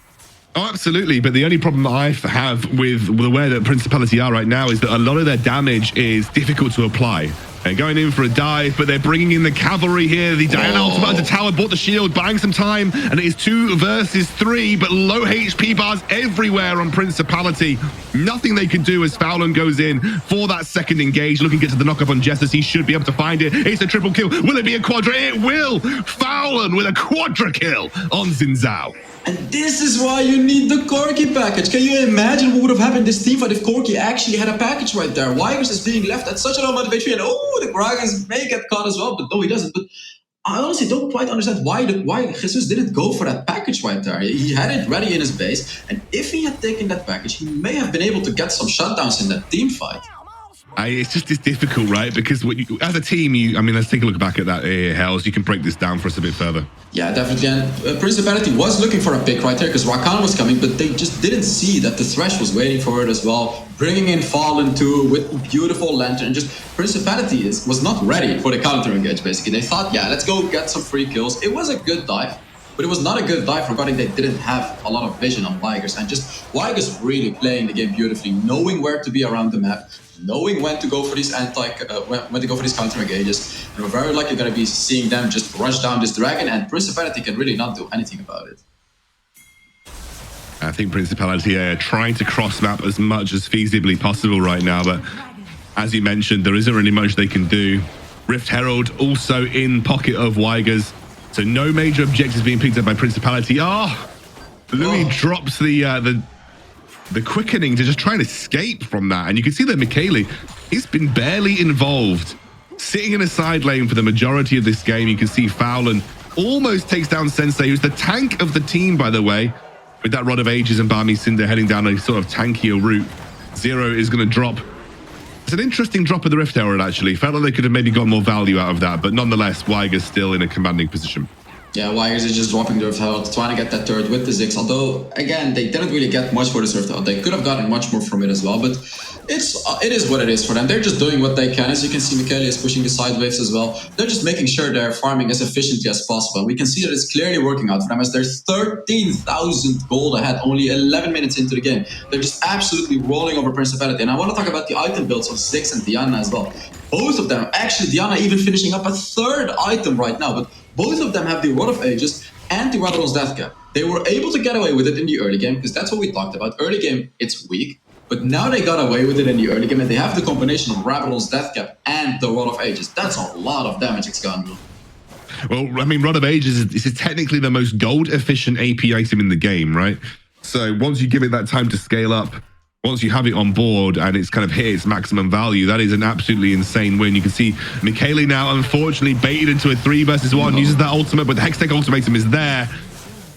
Oh, absolutely. But the only problem I have with the way that Principality are right now is that a lot of their damage is difficult to apply. They're going in for a dive, but they're bringing in the cavalry here. The Diana ultimate under tower, bought the shield, buying some time, and it is 2 versus 3, but low HP bars everywhere on Principality. Nothing they can do as Fowlin goes in for that second engage, looking to get to the knock-up on Jessus. He should be able to find it. It's a triple kill. Will it be a quadra? It will! Fowlin with a quadra kill on Xin Zhao. And this is why you need the Corki package. Can you imagine what would have happened in this team fight if Corki actually had a package right there? Wygers is being left at such a low motivation, and the Dragons may get caught as well, but no, he doesn't. But I honestly don't quite understand why Jesus didn't go for that package right there. He had it ready in his base, and if he had taken that package, he may have been able to get some shutdowns in that team fight. It's difficult, right? Because as a team, let's take a look back at that here, Hells. You can break this down for us a bit further. Yeah, definitely. And Principality was looking for a pick right there because Rakan was coming, but they just didn't see that the Thresh was waiting for it as well. Bringing in Fallen too with beautiful Lantern. Just Principality was not ready for the counter engage, basically. They thought, yeah, let's go get some free kills. It was a good dive, but it was not a good dive regarding they didn't have a lot of vision on Wygers. And just Wygers really playing the game beautifully, knowing where to be around the map, knowing when to go for these when to go for these counter engages, and we're very likely going to be seeing them just rush down this dragon, and Principality can really not do anything about it. I think Principality are trying to cross map as much as feasibly possible right now, but as you mentioned, there isn't really much they can do. Rift Herald also in pocket of Wygers, so no major objectives being picked up by Principality. Louis drops the quickening to just try and escape from that. And you can see that Michele, he's been barely involved. Sitting in a side lane for the majority of this game. You can see Fowlin almost takes down Sensei, who's the tank of the team, by the way. With that Rod of Ages and Barmy Cinder heading down a sort of tankier route. Zero is going to drop. It's an interesting drop of the Rift Herald, actually. Felt like they could have maybe got more value out of that. But nonetheless, Wygers still in a commanding position. Yeah, Wygers is just dropping the Rift Herald, trying to get that turret with the Ziggs. Although, again, they didn't really get much for this Rift Herald. They could have gotten much more from it as well, but it is what it is for them. They're just doing what they can. As you can see, Michele is pushing the side waves as well. They're just making sure they're farming as efficiently as possible. And we can see that it's clearly working out for them as they're 13,000 gold ahead, only 11 minutes into the game. They're just absolutely rolling over Principality. And I want to talk about the item builds of Ziggs and Diana as well. Both of them, actually Diana even finishing up a third item right now, but both of them have the Rod of Ages and the Rabadon's Death Cap. They were able to get away with it in the early game, because that's what we talked about. Early game, it's weak, but now they got away with it in the early game, and they have the combination of Rabadon's Death Cap and the Rod of Ages. That's a lot of damage it's gonna do. Well, I mean, Rod of Ages is technically the most gold-efficient AP item in the game, right? So once you give it that time to scale up, once you have it on board and it's kind of hit its maximum value, that is an absolutely insane win. You can see Michele now, unfortunately, baited into a 3 versus 1, uses that ultimate, but the Hextech ultimatum is there,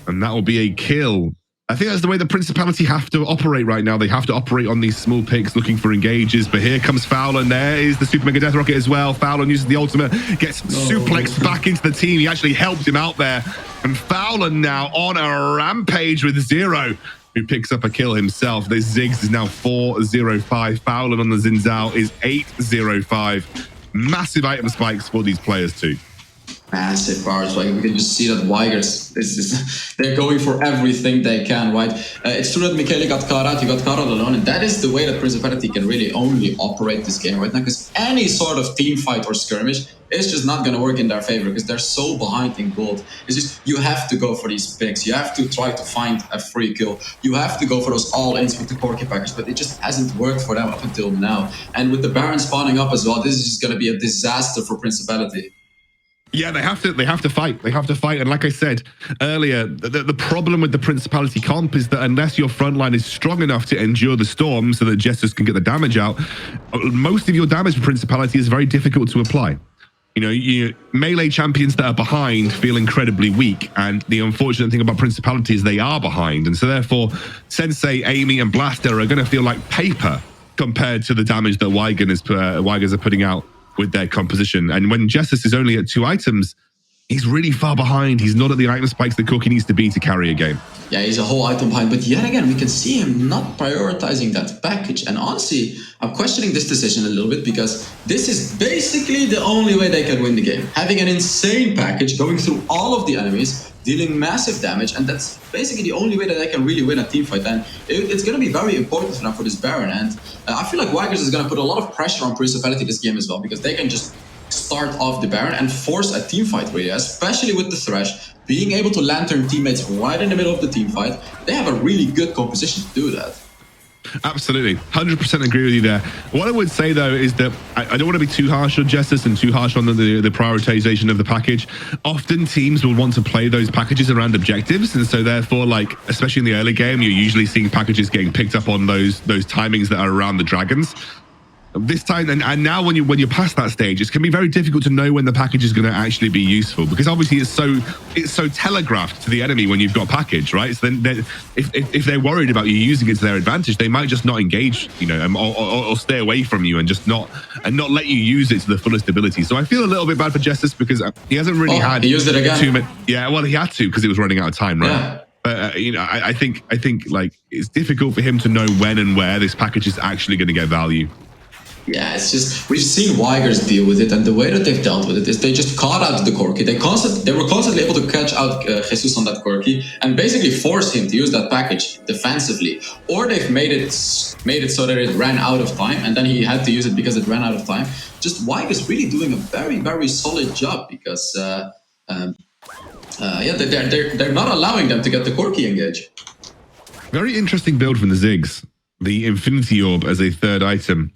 and that will be a kill. I think that's the way the Principality have to operate right now. They have to operate on these small picks, looking for engages, but here comes Fowlin. There is the Super Mega Death Rocket as well. Fowlin uses the ultimate, gets suplexed back into the team. He actually helped him out there, and Fowlin now on a rampage with Zero, who picks up a kill himself. This Ziggs is now 4-0-5. Fowlin on the Xin Zhao is 8-0-5. Massive item spikes for these players too. Massive powers, like we can just see that Wygers they're going for everything they can, right? It's true that Michele got caught out, he got caught out alone, and that is the way that Principality can really only operate this game right now, because any sort of team fight or skirmish is just not going to work in their favor, because they're so behind in gold. It's just, you have to go for these picks, you have to try to find a free kill, you have to go for those all-ins with the Corki package, but it just hasn't worked for them up until now. And with the Baron spawning up as well, this is just going to be a disaster for Principality. Yeah, they have to fight. They have to fight. And like I said earlier, the problem with the Principality comp is that unless your front line is strong enough to endure the storm so that Jesters can get the damage out, most of your damage for Principality is very difficult to apply. You know, melee champions that are behind feel incredibly weak, and the unfortunate thing about Principality is they are behind, and so therefore Sensei, Amy, and Blaster are going to feel like paper compared to the damage that Wygers are putting out with their composition. And when Justice is only at 2 items, he's really far behind. He's not at the item spikes that Corki needs to be to carry a game. Yeah, he's a whole item behind, but yet again, we can see him not prioritizing that package. And honestly, I'm questioning this decision a little bit, because this is basically the only way they can win the game. Having an insane package, going through all of the enemies, dealing massive damage, and that's basically the only way that they can really win a teamfight. And it's going to be very important for them for this Baron. And I feel like Wygers is going to put a lot of pressure on Principality this game as well, because they can just start off the Baron and force a teamfight really, especially with the Thresh. Being able to lantern teammates right in the middle of the teamfight, they have a really good composition to do that. Absolutely, 100% agree with you there. What I would say though is that I don't want to be too harsh on Justice and too harsh on the prioritization of the package. Often teams will want to play those packages around objectives, and so therefore, like especially in the early game, you're usually seeing packages getting picked up on those timings that are around the dragons. This time and now when you're past that stage, it can be very difficult to know when the package is going to actually be useful, because obviously it's so telegraphed to the enemy when you've got package, right? So then if they're worried about you using it to their advantage, they might just not engage, you know, or stay away from you and just not let you use it to the fullest ability. So I feel a little bit bad for Justice, because he hasn't really had. He used it again. Yeah, well, he had to because it was running out of time, right? Yeah. You know, I think like it's difficult for him to know when and where this package is actually going to get value. Yeah, it's just, we've seen Wygers deal with it, and the way that they've dealt with it is they just caught out the Corki. They were constantly able to catch out Jesus on that Corki and basically force him to use that package defensively. Or they've made it so that it ran out of time, and then he had to use it because it ran out of time. Just Wygers really doing a very, very solid job, because yeah, they're not allowing them to get the Corki engage. Very interesting build from the Ziggs. The Infinity Orb as a third item.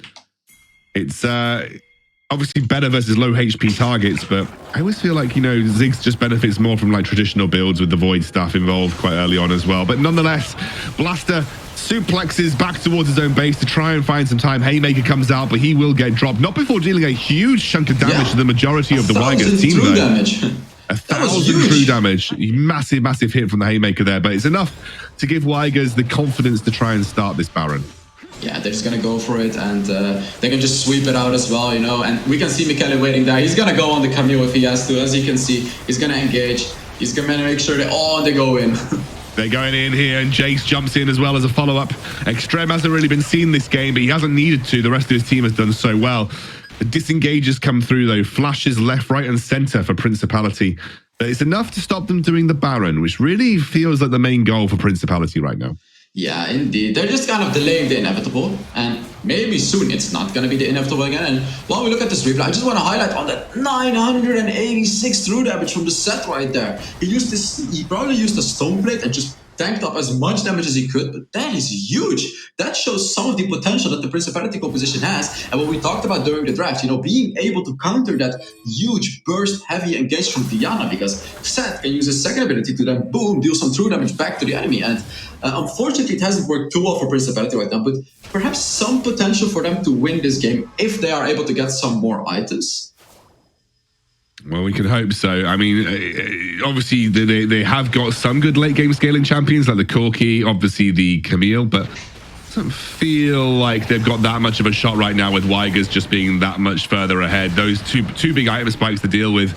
It's obviously better versus low HP targets, but I always feel like, you know, Ziggs just benefits more from like traditional builds with the Void stuff involved quite early on as well. But nonetheless, Blaster suplexes back towards his own base to try and find some time. Haymaker comes out, but he will get dropped. Not before dealing a huge chunk of damage to the majority of the Wygers team, though. Damage. 1,000 true damage. Massive, massive hit from the Haymaker there, but it's enough to give Wygers the confidence to try and start this Baron. Yeah, they're just gonna go for it, and they can just sweep it out as well, you know. And we can see Michele waiting there. He's gonna go on the Camille if he has to. As you can see, he's gonna engage. He's gonna make sure they go in. They're going in here, and Jace jumps in as well as a follow-up. Extreme hasn't really been seen this game, but he hasn't needed to. The rest of his team has done so well. The disengages come through, though. Flashes left, right, and center for Principality. But it's enough to stop them doing the Baron, which really feels like the main goal for Principality right now. Yeah, indeed. They're just kind of delaying the inevitable, and maybe soon it's not going to be the inevitable again. And while we look at this replay, I just want to highlight on that 986 true damage from the set right there. He probably used a stone plate and just tanked up as much damage as he could, but that is huge. That shows some of the potential that the Principality composition has, and what we talked about during the draft, you know, being able to counter that huge burst heavy engage from Diana, because Seth can use his second ability to then boom, deal some true damage back to the enemy. And unfortunately, it hasn't worked too well for Principality right now, but perhaps some potential for them to win this game if they are able to get some more items. Well, we can hope so. I mean, obviously, they have got some good late-game scaling champions, like the Corki, obviously the Camille, but it doesn't feel like they've got that much of a shot right now with Wygers just being that much further ahead. Those two big item spikes to deal with.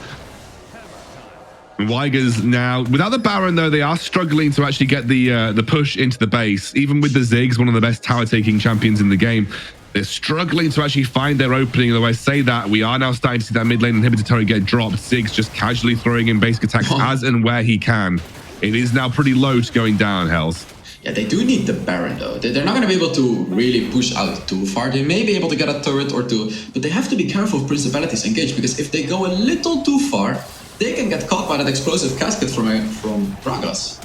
Wygers now, without the Baron, though, they are struggling to actually get the push into the base. Even with the Ziggs, one of the best tower-taking champions in the game, They're struggling to actually find their opening. Though I say that, we are now starting to see that mid lane inhibitor turret get dropped. Ziggs just casually throwing in basic attacks as and where he can. It is now pretty low to going down, Hells. Yeah, they do need the Baron though. They're not going to be able to really push out too far. They may be able to get a turret or two, but they have to be careful of Principality's engage, because if they go a little too far, they can get caught by that explosive casket from Gragas.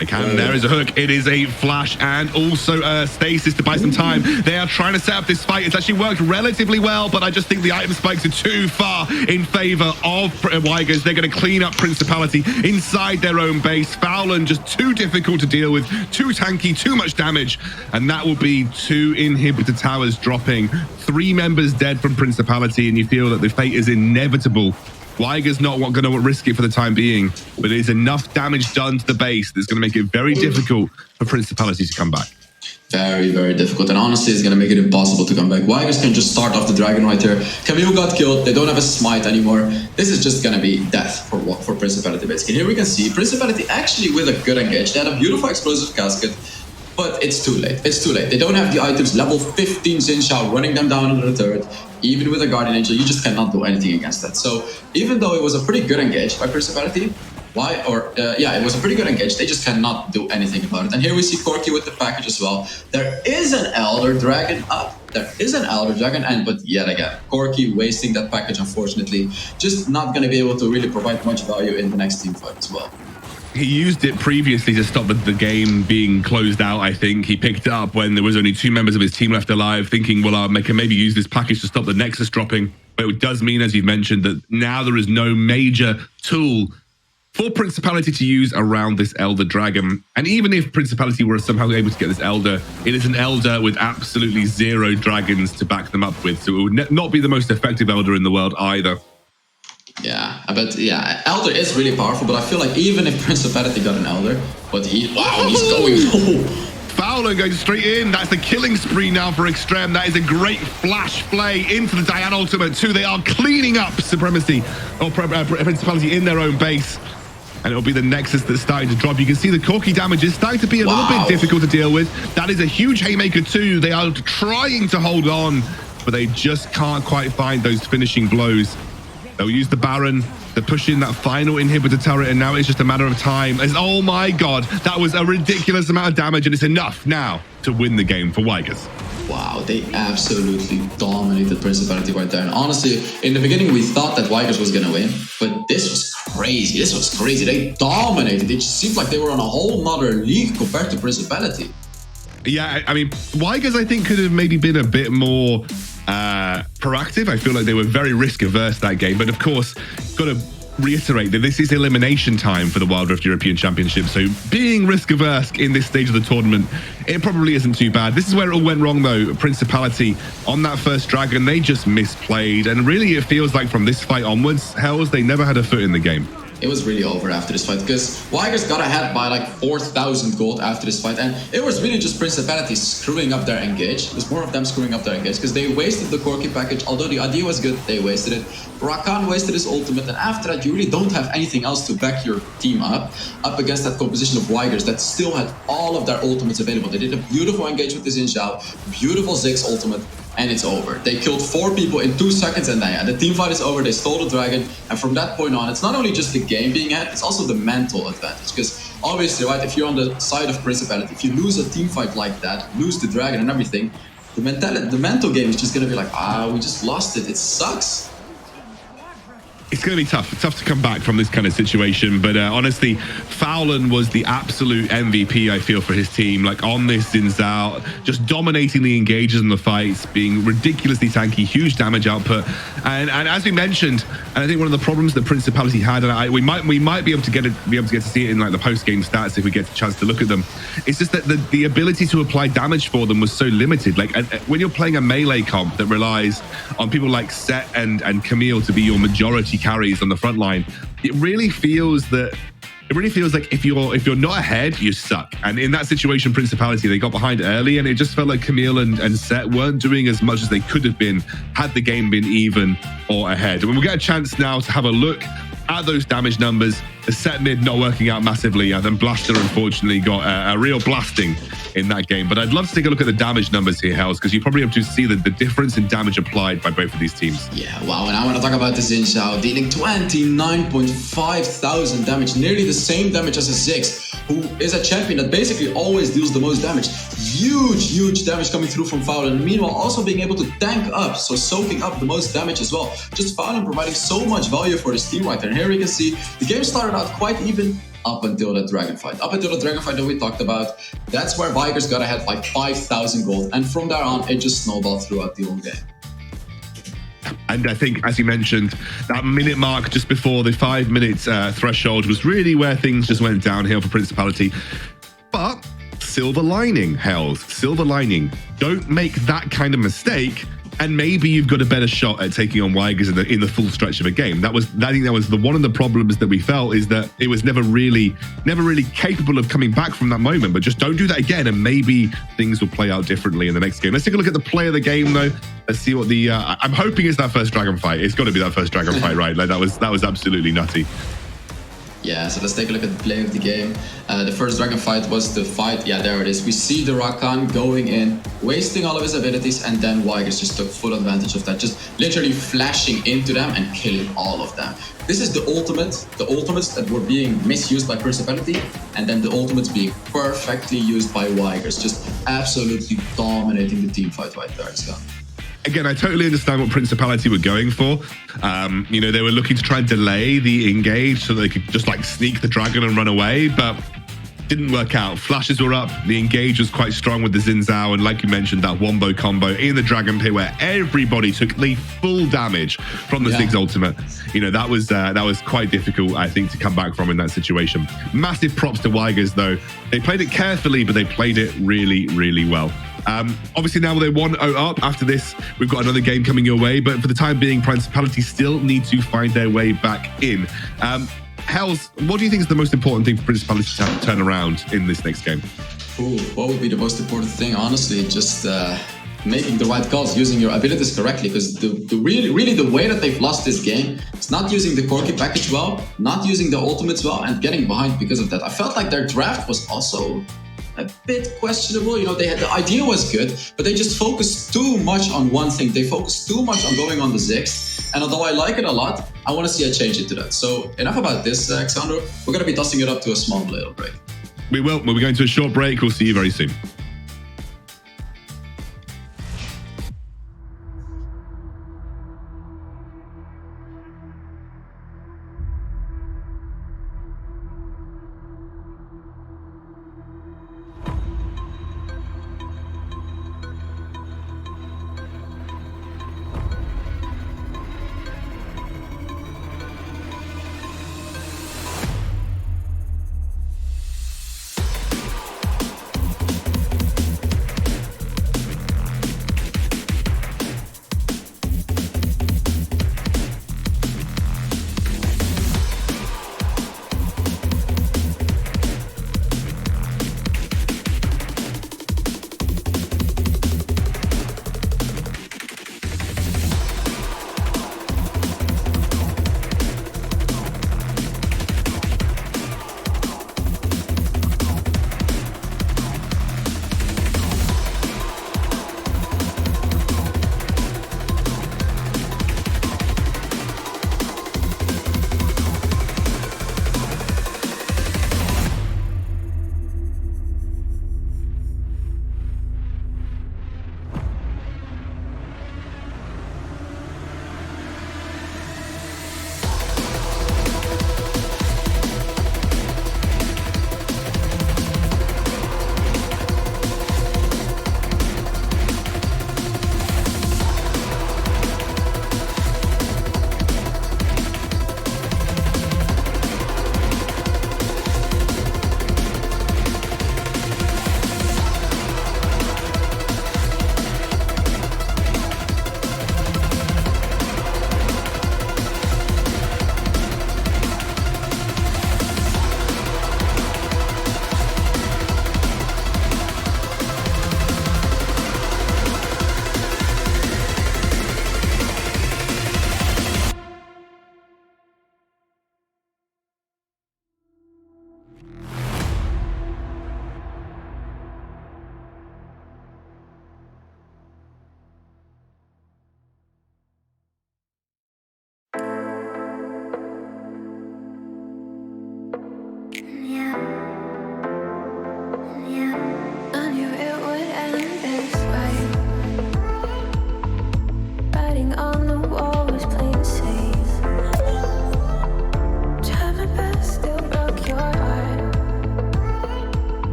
They can. There is a hook. It is a flash and also stasis to buy some time. They are trying to set up this fight. It's actually worked relatively well, but I just think the item spikes are too far in favor of Wygers. They're going to clean up Principality inside their own base. Fowlin just too difficult to deal with, too tanky, too much damage, and that will be 2 inhibitor towers dropping. 3 members dead from Principality, and you feel that the fate is inevitable. Wygers not going to risk it for the time being, but it is enough damage done to the base that's going to make it very difficult for Principality to come back. Very, very difficult, and honestly, it's going to make it impossible to come back. Wygers can just start off the dragon right here. Camille got killed. They don't have a smite anymore. This is just going to be death for Principality, basically. Here we can see Principality actually with a good engage. They had a beautiful explosive casket, but it's too late. It's too late. They don't have the items. Level 15 Xin Shao running them down under the turret. Even with a Guardian Angel, you just cannot do anything against that. So even though it was a pretty good engage by Principality, it was a pretty good engage, they just cannot do anything about it. And here we see Corki with the package as well. There is an Elder Dragon up. There is an Elder Dragon, but yet again, Corki wasting that package, unfortunately. Just not going to be able to really provide much value in the next team fight as well. He used it previously to stop the game being closed out, I think. He picked it up when there was only 2 members of his team left alive, thinking, well, I can maybe use this package to stop the Nexus dropping. But it does mean, as you've mentioned, that now there is no major tool for Principality to use around this Elder Dragon. And even if Principality were somehow able to get this Elder, it is an Elder with absolutely 0 dragons to back them up with. So it would not be the most effective Elder in the world either. Yeah, but yeah, Elder is really powerful, but I feel like even if Principality got an Elder, but he's going... Fowler going straight in. That's the killing spree now for Extreme. That is a great flash play into the Diane ultimate too. They are cleaning up Supremacy or Principality in their own base. And it'll be the Nexus that's starting to drop. You can see the Corki damage is starting to be a little bit difficult to deal with. That is a huge haymaker too. They are trying to hold on, but they just can't quite find those finishing blows. They'll use the Baron. They're pushing that final inhibitor turret, and now it's just a matter of time. Oh my god, that was a ridiculous amount of damage, and it's enough now to win the game for Wygers. Wow, they absolutely dominated Principality right there. And honestly, in the beginning, we thought that Wygers was going to win, but this was crazy. This was crazy. They dominated. It just seemed like they were on a whole nother league compared to Principality. Yeah, I mean, Wygers, I think, could have maybe been a bit more proactive. I feel like they were very risk averse that game, but of course, got to reiterate that this is elimination time for the Wild Rift European Championship, so being risk averse in this stage of the tournament, it probably isn't too bad. This is where it all went wrong though. Principality on that first dragon, they just misplayed, and really it feels like from this fight onwards, Hells, they never had a foot in the game. It was really over after this fight, because Wygers got ahead by like 4,000 gold after this fight, and it was really just Principality screwing up their engage. It was more of them screwing up their engage, because they wasted the Corki package. Although the idea was good, they wasted it. Rakan wasted his ultimate, and after that you really don't have anything else to back your team up against that composition of Wygers that still had all of their ultimates available. They did a beautiful engage with the Xin Shao, beautiful Ziggs ultimate, and it's over. They killed 4 people in 2 seconds, and the team fight is over. They stole the dragon, and from that point on, it's not only just the game being ahead, it's also the mental advantage. Because obviously, right, if you're on the side of Principality, if you lose a team fight like that, lose the dragon and everything, the mental game is just gonna be like, we just lost it. It sucks. It's going to be tough. It's tough to come back from this kind of situation. But honestly, Fowlin was the absolute MVP, I feel, for his team. Like on this Xin Zhao, just dominating the engages in the fights, being ridiculously tanky, huge damage output. And as we mentioned, and I think one of the problems that Principality had, and we might be able to get to see it in like the post-game stats if we get a chance to look at them. It's just that the ability to apply damage for them was so limited. Like when you're playing a melee comp that relies on people like Set and Camille to be your majority carries on the front line, it really feels like if you're not ahead, you suck. And in that situation, Principality, they got behind early, and it just felt like Camille and Set weren't doing as much as they could have been had the game been even or ahead. And we'll get a chance now to have a look at those damage numbers, the set mid not working out massively, and then Blaster unfortunately got a real blasting in that game. But I'd love to take a look at the damage numbers here, Hells, because you probably have to see the difference in damage applied by both of these teams. Yeah, wow, and I want to talk about the Xin Zhao, dealing 29.5 thousand damage, nearly the same damage as a Ziggs, who is a champion that basically always deals the most damage. Huge damage coming through from Fowler, and meanwhile also being able to tank up, so soaking up the most damage as well. Just Fowler providing so much value for this team right there. And here we can see the game started out quite even up until the Dragon fight. Up until the Dragon fight that we talked about, that's where Wygers got ahead like 5,000 gold, and from there on it just snowballed throughout the whole game. And I think, as you mentioned, that minute mark just before the 5 minutes threshold was really where things just went downhill for Principality. But silver lining, Hells, silver lining. Don't make that kind of mistake, and maybe you've got a better shot at taking on Wygers in the full stretch of a game. I think that was one of the problems that we felt, is that it was never really capable of coming back from that moment. But just don't do that again, and maybe things will play out differently in the next game. Let's take a look at the play of the game, though. Let's see what the I'm hoping it's that first Dragon fight. It's got to be that first Dragon fight, right? Like that was absolutely nutty. Yeah, so let's take a look at the play of the game. The first Dragon fight was the fight. Yeah, there it is. We see the Rakan going in, wasting all of his abilities, and then Wygers just took full advantage of that, just literally flashing into them and killing all of them. This is the ultimates that were being misused by Principality, and then the ultimates being perfectly used by Wygers, just absolutely dominating the team fight right there. It's gone. Again, I totally understand what Principality were going for. You know, they were looking to try and delay the engage so they could just like sneak the dragon and run away, but didn't work out. Flashes were up, the engage was quite strong with the Xin Zhao, and like you mentioned, that wombo combo in the dragon pit where everybody took the full damage from the Ziggs ultimate. You know, that was quite difficult, I think, to come back from in that situation. Massive props to Wygers, though. They played it carefully, but they played it really well. Obviously now they're 1-0 up. After this, we've got another game coming your way, but for the time being, Principality still need to find their way back in. Hells, what do you think is the most important thing for Principality to turn around in this next game? Ooh, what would be the most important thing? Honestly, just making the right calls, using your abilities correctly, because really the way that they've lost this game is not using the Corki package well, not using the ultimates well, and getting behind because of that. I felt like their draft was also a bit questionable. You know, the idea was good, but they just focused too much on one thing. They focused too much on going on the Ziggs, and although I like it a lot, I want to see a change into that. So enough about this, Alexander. We're going to be tossing it up to a small little break. We will. We'll be going to a short break. We'll see you very soon.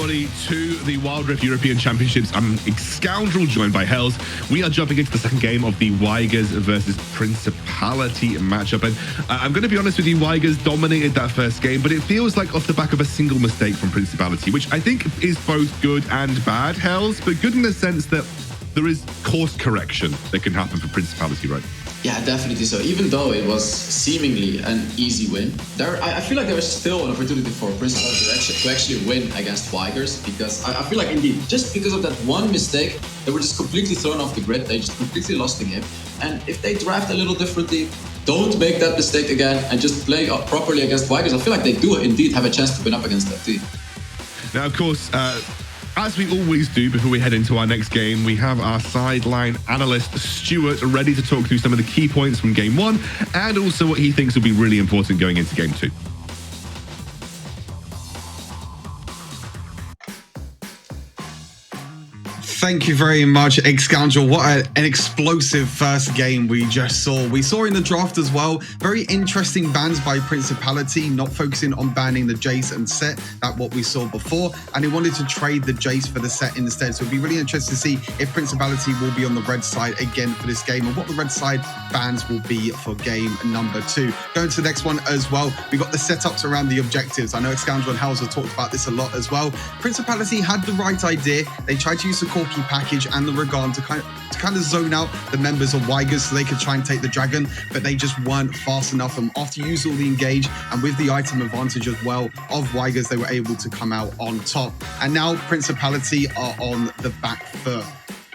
everybody, to the Wild Rift European Championships. I'm Scoundrel, joined by Hells. We are jumping into the second game of the Wygers versus Principality matchup. And I'm going to be honest with you, Wygers dominated that first game, but it feels like off the back of a single mistake from Principality, which I think is both good and bad, Hells, but good in the sense that there is course correction that can happen for Principality, right? Yeah, definitely so. Even though it was seemingly an easy win, I feel like there was still an opportunity for Principality to actually win against Wygers, because I feel like indeed, just because of that one mistake, they were just completely thrown off the grid. They just completely lost the game. And if they draft a little differently, don't make that mistake again, and just play properly against Wygers, I feel like they do indeed have a chance to win up against that team. Now, of course, as we always do before we head into our next game, we have our sideline analyst, Stuart, ready to talk through some of the key points from Game 1 and also what he thinks will be really important going into Game 2. Thank you very much, Scoundrel. What an explosive first game we just saw. We saw in the draft as well, very interesting bans by Principality, not focusing on banning the Jace and Set, that what we saw before, and they wanted to trade the Jace for the Set instead. So it'll be really interesting to see if Principality will be on the red side again for this game, and what the red side bans will be for game number 2. Going to the next one as well, we got the setups around the objectives. I know Scoundrel and Hells have talked about this a lot as well. Principality had the right idea. They tried to use the Corki package and the Regan to kind of zone out the members of Wygers so they could try and take the dragon, but they just weren't fast enough. And after you use all the engage and with the item advantage as well of Wygers, they were able to come out on top. And now Principality are on the back foot.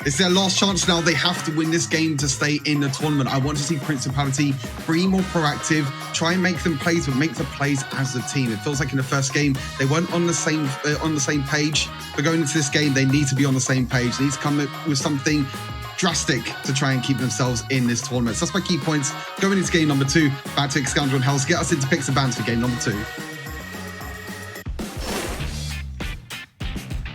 It's their last chance now. They have to win this game to stay in the tournament. I want to see Principality be more proactive, try and make them plays, but make the plays as a team. It feels like in the first game they weren't on the same page. But going into this game, they need to be on the same page. They need to come up with something drastic to try and keep themselves in this tournament. So that's my key points going into game number 2. Back to Scoundrel and Hells. Get us into picks and bans for game number 2.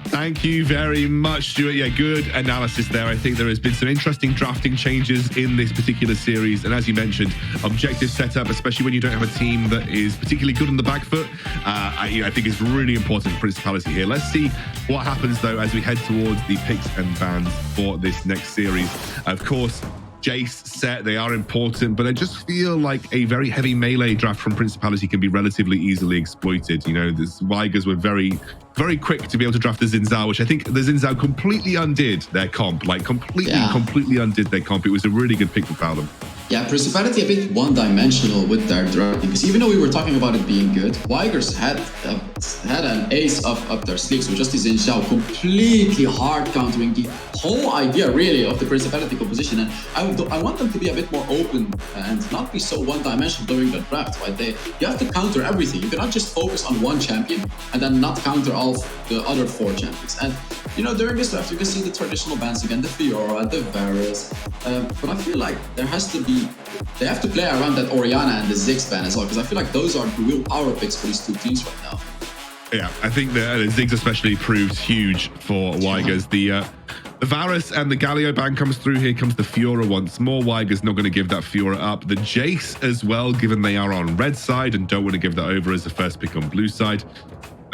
Thank you very much, Stuart. Yeah, good analysis there. I think there has been some interesting drafting changes in this particular series. And as you mentioned, objective setup, especially when you don't have a team that is particularly good on the back foot, I think is really important for Principality here. Let's see what happens, though, as we head towards the picks and bans for this next series. Of course, Jace, Set, they are important, but I just feel like a very heavy melee draft from Principality can be relatively easily exploited. You know, the Wygers were very quick to be able to draft the Xin Zhao, which I think the Xin Zhao completely undid their comp, like completely undid their comp. It was a really good pick for Fowler. Yeah, Principality a bit one-dimensional with their draft, because even though we were talking about it being good, Wygers had an ace up their sleeves, so just the Xin Zhao completely hard countering the whole idea really of the Principality composition. And I want them to be a bit more open and not be so one-dimensional during the draft, right? You have to counter everything. You cannot just focus on one champion and then not counter all the other 4 champions. And you know, during this draft, you can see the traditional bans again, the Fiora, the Varus, but I feel like they have to play around that Orianna and the Ziggs ban as well, because I feel like those are the real power picks for these 2 teams right now. Yeah, I think the Ziggs especially proved huge for Wygers. The Varus and the Galio ban comes through. Here comes the Fiora once more. Wygers not going to give that Fiora up. The Jace as well, given they are on red side and don't want to give that over as the first pick on blue side.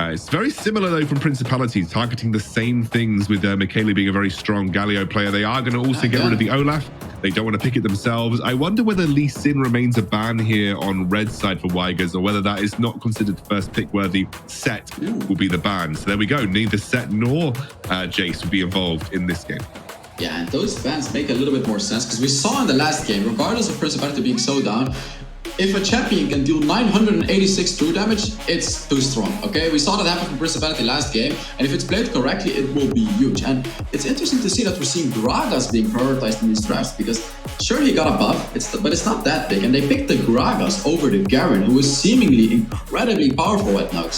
It's very similar, though, from Principality, targeting the same things with Michaela being a very strong Galio player. They are going to also get rid of the Olaf. They don't want to pick it themselves. I wonder whether Lee Sin remains a ban here on red side for Wygers, or whether that is not considered first pick worthy. Set will be the ban. So there we go. Neither Set nor Jace will be involved in this game. Yeah, and those bans make a little bit more sense, because we saw in the last game, regardless of Principality being so down, if a champion can deal 986 true damage, it's too strong, okay? We saw that happen from Principality last game, and if it's played correctly, it will be huge. And it's interesting to see that we're seeing Gragas being prioritized in these drafts, because sure, he got a buff, but it's not that big, and they picked the Gragas over the Garen, who is seemingly incredibly powerful right now,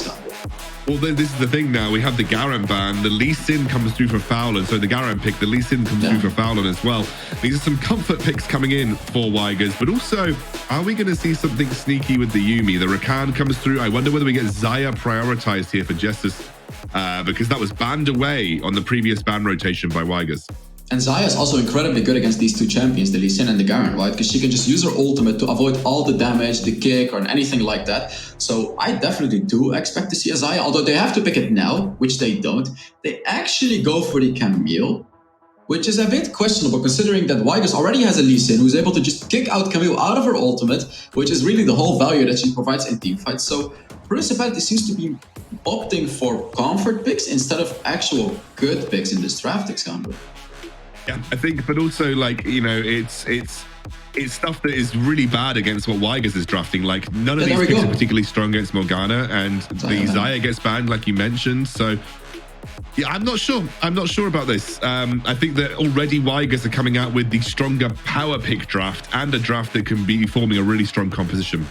Well, this is the thing now. We have the Garen ban. The Lee Sin comes through for Fowler. So the Garen pick, the Lee Sin comes through for Fowler as well. These are some comfort picks coming in for Wygers. But also, are we going to see something sneaky with the Yuumi? The Rakan comes through. I wonder whether we get Xayah prioritized here for Justice, because that was banned away on the previous ban rotation by Wygers. And Xayah is also incredibly good against these two champions, the Lee Sin and the Garen, right? Because she can just use her ultimate to avoid all the damage, the kick, or anything like that. So I definitely do expect to see a Xayah, although they have to pick it now, which they don't. They actually go for the Camille, which is a bit questionable considering that Wygers already has a Lee Sin who's able to just kick out Camille out of her ultimate, which is really the whole value that she provides in teamfights. So Principality seems to be opting for comfort picks instead of actual good picks in this draft example. Yeah, I think, but also like, you know, it's stuff that is really bad against what Wygers is drafting. Like none of these picks are particularly strong against Morgana, and the Xayah gets banned, like you mentioned. So yeah, I'm not sure. I'm not sure about this. I think that already Wygers are coming out with the stronger power pick draft and a draft that can be forming a really strong composition.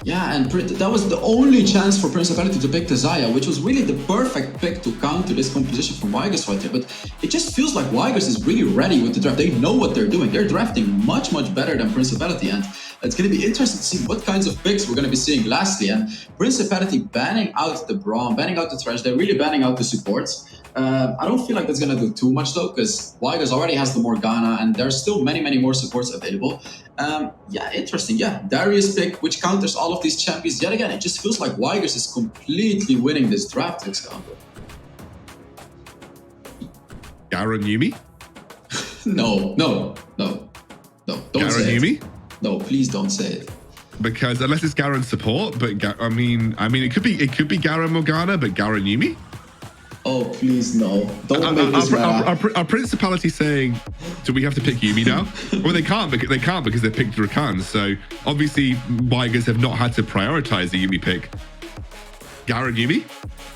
Yeah, and that was the only chance for Principality to pick the Xayah, which was really the perfect pick to counter this composition from Wygers right there. But it just feels like Wygers is really ready with the draft. They know what they're doing. They're drafting much, much better than Principality. And it's going to be interesting to see what kinds of picks we're going to be seeing lastly. And Principality banning out the Braum, banning out the Thresh. They're really banning out the supports. I don't feel like that's going to do too much though, because Wygers already has the Morgana and there's still many, many more supports available. Yeah, interesting. Yeah, Darius pick, which counters all of these champions. Yet again, it just feels like Wygers is completely winning this draft example. Garen Yumi? No. Don't Garen say Yumi? it. No, please don't say it. Because unless it's Garen support, but I mean, it could be Garen Morgana, but Garen Yumi? Oh, please, no. Don't make this our Principality saying, do we have to pick Yumi now? Well, they can't because they picked Rakan. So obviously, Wygers have not had to prioritize the Yumi pick. Garen Yumi?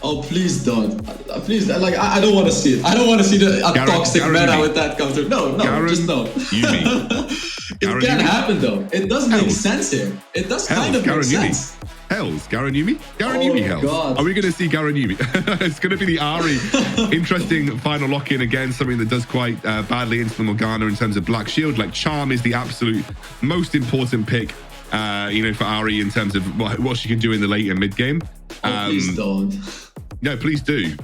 Oh, please don't. Please, like, I don't want to see it. I don't want to see the toxic meta with that counter. No, just no. Yumi. It can happen, though. It does make sense here. It does kind of make sense. Hells, Garen Yumi? Garen Yumi Hells. God. Are we going to see Garen Yumi? It's going to be the Ahri. Interesting final lock-in again, something that does quite badly into the Morgana in terms of Black Shield. Like Charm is the absolute most important pick, for Ahri in terms of what she can do in the late and mid game. Please don't. No, please do.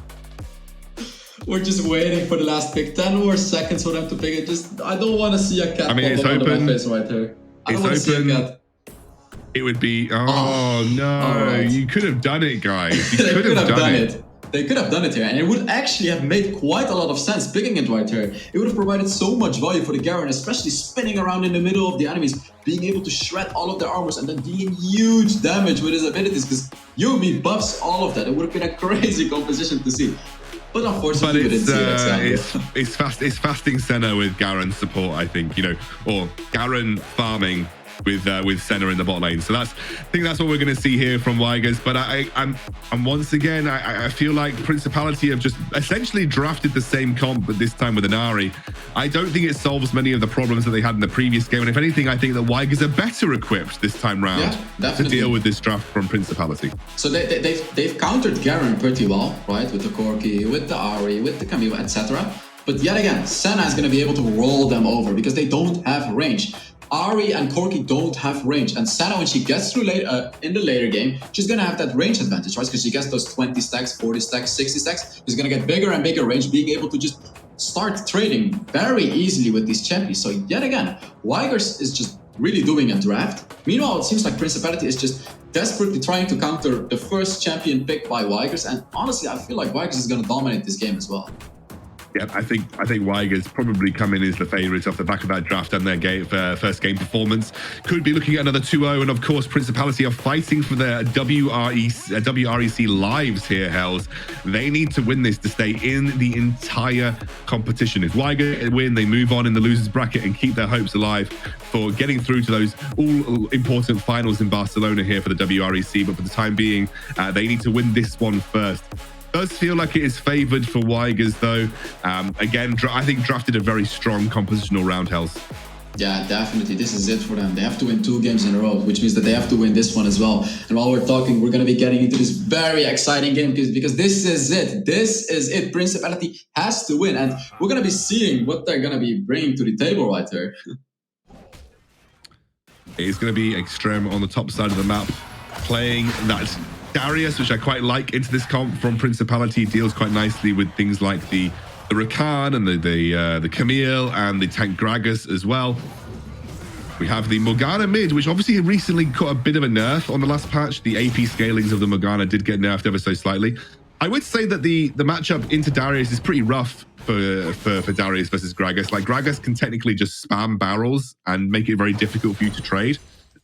We're just waiting for the last pick. 10 more seconds for them to pick it. I don't want to see a cat. It's open. My face right here. I don't it's want to see a open. cat. It would be, no, right. You could have done it, guys. You They could have done it. They could have done it here, and it would actually have made quite a lot of sense picking it right here. It would have provided so much value for the Garen, especially spinning around in the middle of the enemies, being able to shred all of their armors and then dealing huge damage with his abilities, because Yumi buffs all of that. It would have been a crazy composition to see. But unfortunately, we didn't see that. It's fasting Senna with Garen support, I think, or Garen farming with Senna in the bot lane. So I think that's what we're going to see here from Wygers. But I'm once again, I feel like Principality have just essentially drafted the same comp, but this time with an Ahri. I don't think it solves many of the problems that they had in the previous game. And if anything, I think that Wygers are better equipped this time round to deal with this draft from Principality. So they've countered Garen pretty well, right? With the Corki, with the Ahri, with the Camille, etc. But yet again, Senna is going to be able to roll them over because they don't have range. Ahri and Corki don't have range, and Senna, when she gets through in the later game, she's gonna have that range advantage, right? Because she gets those 20 stacks, 40 stacks, 60 stacks. She's gonna get bigger and bigger range, being able to just start trading very easily with these champions. So yet again, Wygers is just really doing a draft. Meanwhile, it seems like Principality is just desperately trying to counter the first champion pick by Wygers, and honestly, I feel like Wygers is gonna dominate this game as well. Yeah, I think Wygers probably come in as the favourites off the back of that draft and their first game performance. Could be looking at another 2-0, and of course, Principality are fighting for their WREC lives here, Hells. They need to win this to stay in the entire competition. If Wygers win, they move on in the losers bracket and keep their hopes alive for getting through to those all-important finals in Barcelona here for the WREC. But for the time being, they need to win this one first. Does feel like it is favoured for Wygers, though. Again, I think drafted a very strong compositional round, Hells. Yeah, definitely. This is it for them. They have to win 2 games in a row, which means that they have to win this one as well. And while we're talking, we're going to be getting into this very exciting game because this is it. This is it. Principality has to win. And we're going to be seeing what they're going to be bringing to the table right there. It's going to be Extreme on the top side of the map, playing that Darius, which I quite like into this comp from Principality. Deals quite nicely with things like the the Rakan and the Camille and the tank Gragas as well. We have the Morgana mid, which obviously recently got a bit of a nerf on the last patch. The AP scalings of the Morgana did get nerfed ever so slightly. I would say that the matchup into Darius is pretty rough for Darius versus Gragas. Like, Gragas can technically just spam barrels and make it very difficult for you to trade.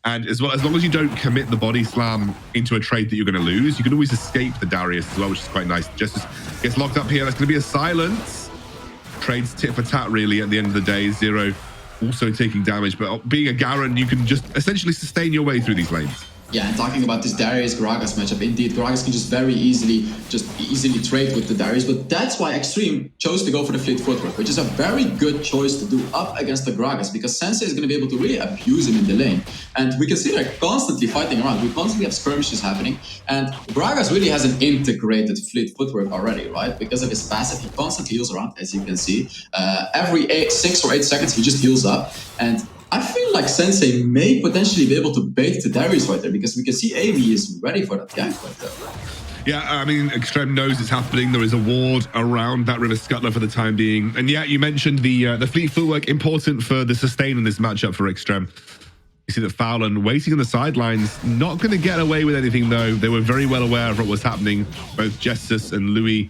And as long as you don't commit the body slam into a trade that you're going to lose, you can always escape the Darius as well, which is quite nice. Just gets locked up here. That's going to be a silence. Trades tit for tat, really, at the end of the day. Zero also taking damage. But being a Garen, you can just essentially sustain your way through these lanes. Yeah, and talking about this Darius-Gragas matchup, indeed, Gragas can just very easily trade with the Darius, but that's why Extreme chose to go for the Fleet Footwork, which is a very good choice to do up against the Gragas, because Sensei is going to be able to really abuse him in the lane. And we can see they're constantly fighting around. We constantly have skirmishes happening, and Gragas really has an integrated Fleet Footwork already, right? Because of his passive, he constantly heals around, as you can see. Every 6 or 8 seconds, he just heals up, and I feel like Sensei may potentially be able to bait the Darius right there, because we can see Amy is ready for that gank right there. Yeah, I mean, Extreme knows it's happening. There is a ward around that River Scuttler for the time being. And yeah, you mentioned the Fleet Footwork, important for the sustain in this matchup for Extreme. You see that Fowlin waiting on the sidelines, not going to get away with anything though. They were very well aware of what was happening. Both Jesus and Louis,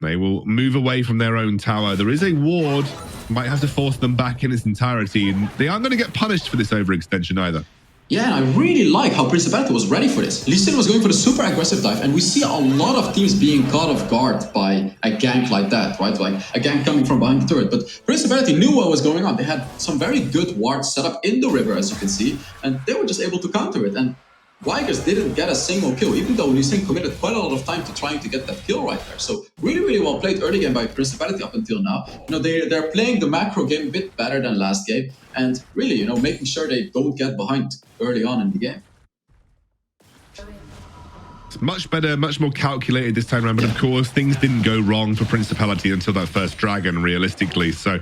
they will move away from their own tower. There is a ward. Might have to force them back in its entirety, and they aren't going to get punished for this overextension either. Yeah, and I really like how Principality was ready for this. Lee Sin was going for the super aggressive dive, and we see a lot of teams being caught off guard by a gank like that, right? Like a gank coming from behind the turret. But Principality knew what was going on. They had some very good wards set up in the river, as you can see, and they were just able to counter it. And Wygers didn't get a single kill, even though Lee Sin committed quite a lot of time to trying to get that kill right there. So really, really well played early game by Principality up until now. You know, they're playing the macro game a bit better than last game, and really, you know, making sure they don't get behind early on in the game. It's much better, much more calculated this time around, but of course, things didn't go wrong for Principality until that first dragon, realistically. So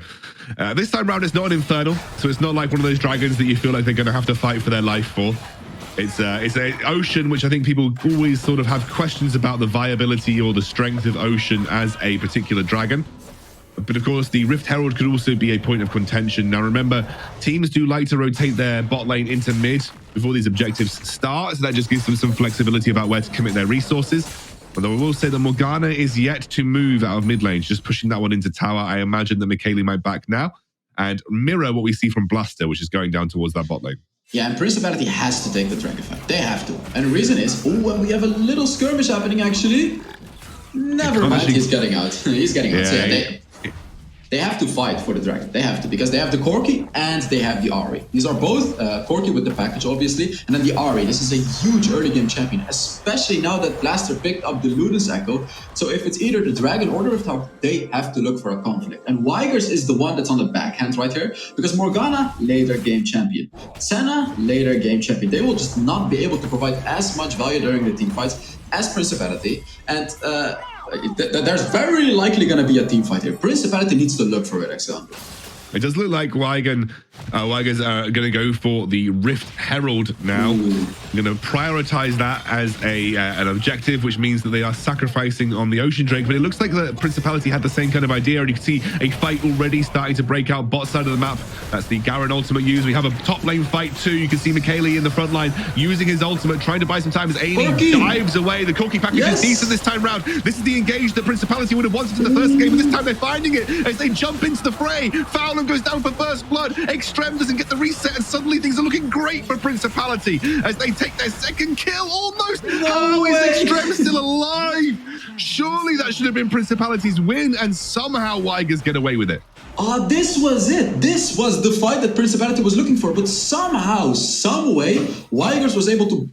this time around, it's not an Infernal, so it's not like one of those dragons that you feel like they're going to have to fight for their life for. It's a Ocean, which I think people always sort of have questions about the viability or the strength of Ocean as a particular dragon. But of course, the Rift Herald could also be a point of contention. Now remember, teams do like to rotate their bot lane into mid before these objectives start, so that just gives them some flexibility about where to commit their resources. Although I will say that Morgana is yet to move out of mid lane, just pushing that one into tower. I imagine that Michaeli might back now and mirror what we see from Blaster, which is going down towards that bot lane. Yeah, and Principality has to take the dragon fight. They have to. And the reason is, oh, we have a little skirmish happening, actually. Never mind, he's getting out. He's getting out. Yeah, So yeah, they have to fight for the dragon. They have to, because they have the Corki and they have the Ahri. These are both Corki with the package, obviously, and then the Ahri. This is a huge early game champion, especially now that Blaster picked up the Ludus Echo. So if it's either the dragon or the Rift Herald, they have to look for a conflict. And Wygers is the one that's on the backhand right here, because Morgana, later game champion. Senna, later game champion. They will just not be able to provide as much value during the team fights as Principality. And there's very likely going to be a team fight here. Principality needs to look for it, Alexander. It does look like Wygers are going to go for the Rift Herald now. Going to prioritize that as an objective, which means that they are sacrificing on the Ocean Drake. But it looks like the Principality had the same kind of idea, and you can see a fight already starting to break out bot side of the map. That's the Garen ultimate use. We have a top lane fight too. You can see Michaeli in the front line using his ultimate, trying to buy some time as Amy dives away. The Corki package is decent this time round. This is the engage that Principality would have wanted in the first game, but this time they're finding it as they jump into the fray. Fowlin goes down for first blood. Extreme doesn't get the reset, and suddenly things are looking great for Principality as they take their second kill almost. How is Extreme still alive? Surely that should have been Principality's win, and somehow Wygers get away with it. This was it. This was the fight that Principality was looking for, but somehow, some way, Wygers was able to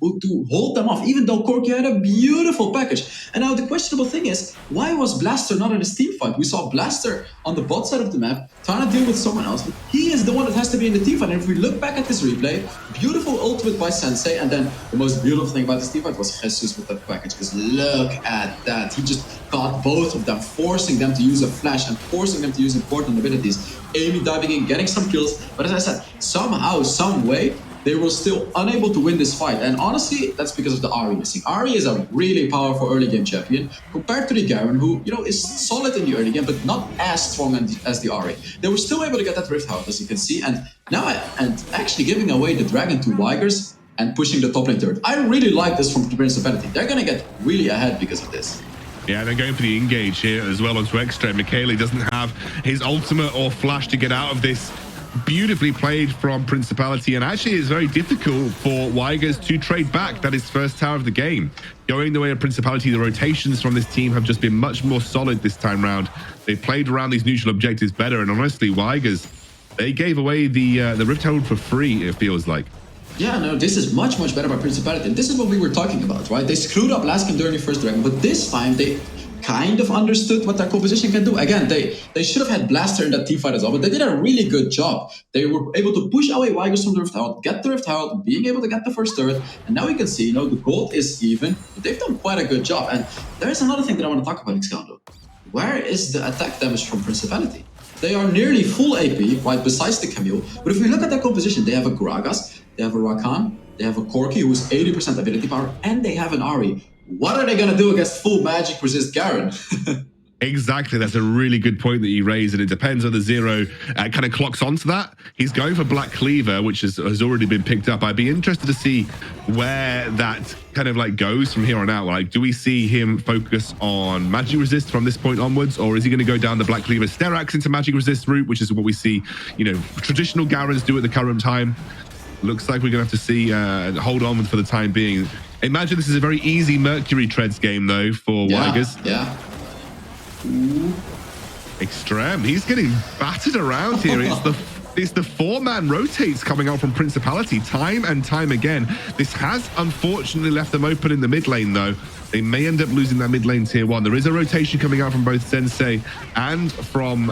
hold them off, even though Corki had a beautiful package. And now the questionable thing is, why was Blaster not in this team fight? We saw Blaster on the bot side of the map, trying to deal with someone else. He is the one that has to be in the team fight. And if we look back at this replay, beautiful ultimate by Sensei, and then the most beautiful thing about this team fight was Jesus with that package, because look at that. He just caught both of them, forcing them to use a flash and forcing them to use important abilities. Amy diving in, getting some kills, but as I said, somehow, some way, they were still unable to win this fight. And honestly, that's because of the Ahri missing. Ahri is a really powerful early game champion compared to the Garen, who, you know, is solid in the early game, but not as strong as the Ahri. They were still able to get that Rift out, as you can see, and now actually giving away the Dragon to Wygers and pushing the top lane third. I really like this from Principality. They're gonna get really ahead because of this. Yeah, they're going for the engage here as well onto Extra. Michele doesn't have his ultimate or flash to get out of this. Beautifully played from Principality, and actually it's very difficult for Wygers to trade back. That is first tower of the game. Going the way of Principality, the rotations from this team have just been much more solid this time round. They played around these neutral objectives better, and honestly, Wygers, they gave away the Rift Herald for free, it feels like. Yeah, no, this is much better by Principality. And this is what we were talking about, right? They screwed up last game during the first Dragon, but this time they kind of understood what their composition can do. Again, they should have had Blaster in that team fight as well, but they did a really good job. They were able to push away Wygers from the Rift Herald, get the Rift Herald, being able to get the first turret, and now we can see, you know, the gold is even, but they've done quite a good job. And there's another thing that I want to talk about, Xcando. Where is the attack damage from Principality? They are nearly full AP, right, besides the Camille, but if we look at their composition, they have a Gragas, they have a Rakan, they have a Corki who's 80% ability power, and they have an Ahri. What are they going to do against full magic resist Garen? Exactly, that's a really good point that you raised, and it depends on the Zero kind of clocks onto that. He's going for Black Cleaver, which has already been picked up. I'd be interested to see where that kind of like goes from here on out. Like, do we see him focus on magic resist from this point onwards, or is he going to go down the Black Cleaver Sterax into magic resist route, which is what we see, you know, traditional Garens do at the current time? Looks like we're going to have to see hold on for the time being. Imagine this is a very easy Mercury Treads game, though, for Wygers. Yeah. Extreme. He's getting battered around here. It's the four-man rotates coming out from Principality time and time again. This has unfortunately left them open in the mid lane, though. They may end up losing that mid lane tier 1. There is a rotation coming out from both Sensei and from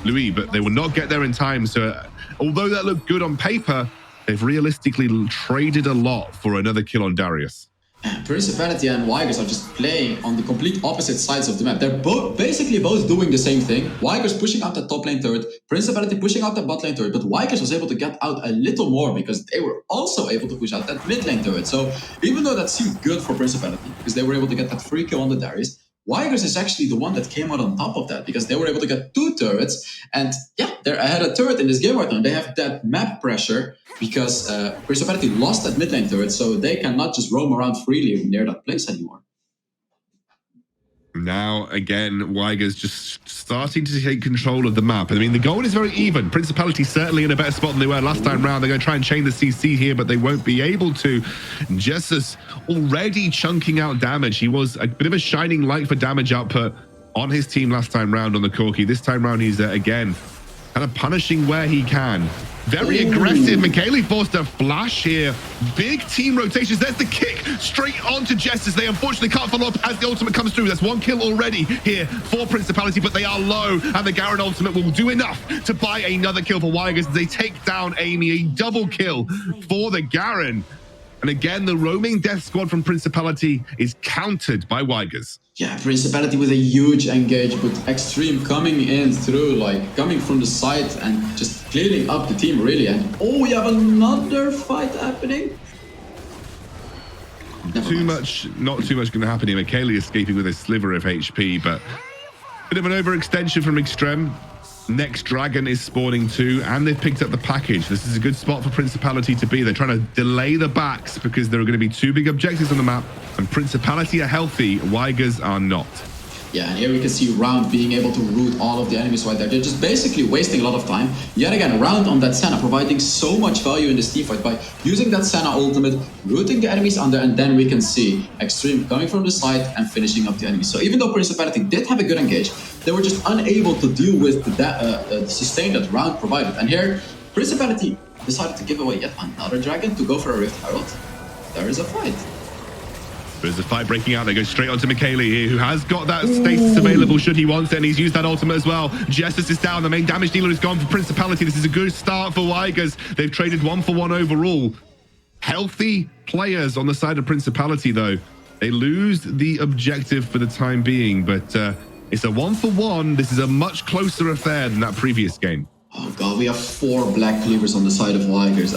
Louis, but they will not get there in time. So although that looked good on paper, they've realistically traded a lot for another kill on Darius. Principality and Wygers are just playing on the complete opposite sides of the map. They're basically both doing the same thing. Wygers pushing out the top lane turret, Principality pushing out the bot lane turret, but Wygers was able to get out a little more because they were also able to push out that mid lane turret. So even though that seemed good for Principality, because they were able to get that free kill on the Darius, Wygers is actually the one that came out on top of that because they were able to get 2 turrets, and yeah, they're ahead of turret in this game right now. They have that map pressure because Principality lost that mid lane turret, so they cannot just roam around freely near that place anymore. Now, again, Wygers just starting to take control of the map. I mean, the goal is very even. Principality certainly in a better spot than they were last time round. They're going to try and chain the CC here, but they won't be able to. Just already chunking out damage. He was a bit of a shining light for damage output on his team last time round on the Corki. This time round, he's again kind of punishing where he can. Very aggressive. Michele forced a flash here. Big team rotations. There's the kick straight onto Jesters. They unfortunately can't follow up as the ultimate comes through. That's 1 kill already here for Principality, but they are low, and the Garen ultimate will do enough to buy another kill for Wygers. They take down Amy, a double kill for the Garen. And again, the roaming death squad from Principality is countered by Wygers. Yeah, Principality with a huge engage, but Extreme coming in through, like coming from the side and just cleaning up the team really. And oh, we have another fight happening. Not too much going to happen here. Michele escaping with a sliver of HP, but bit of an overextension from Extreme. Next Dragon is spawning too, and they've picked up the package. This is a good spot for Principality to be. They're trying to delay the backs because there are going to be 2 big objectives on the map, and Principality are healthy, Wygers are not. Yeah, and here we can see Round being able to root all of the enemies right there. They're just basically wasting a lot of time. Yet again, Round on that Senna, providing so much value in this teamfight by using that Senna ultimate, rooting the enemies under, and then we can see Extreme coming from the side and finishing up the enemies. So even though Principality did have a good engage, they were just unable to deal with the sustain that Round provided. And here, Principality decided to give away yet another dragon to go for a Rift Herald. There is a fight. There's a fight breaking out. They go straight onto Michele here, who has got that status available should he want it, and he's used that ultimate as well. Justice is down. The main damage dealer is gone for Principality. This is a good start for Wygers. They've traded 1-for-1 overall. Healthy players on the side of Principality, though. They lose the objective for the time being, but it's a 1-for-1. This is a much closer affair than that previous game. Oh god, we have 4 black cleavers on the side of Wygers.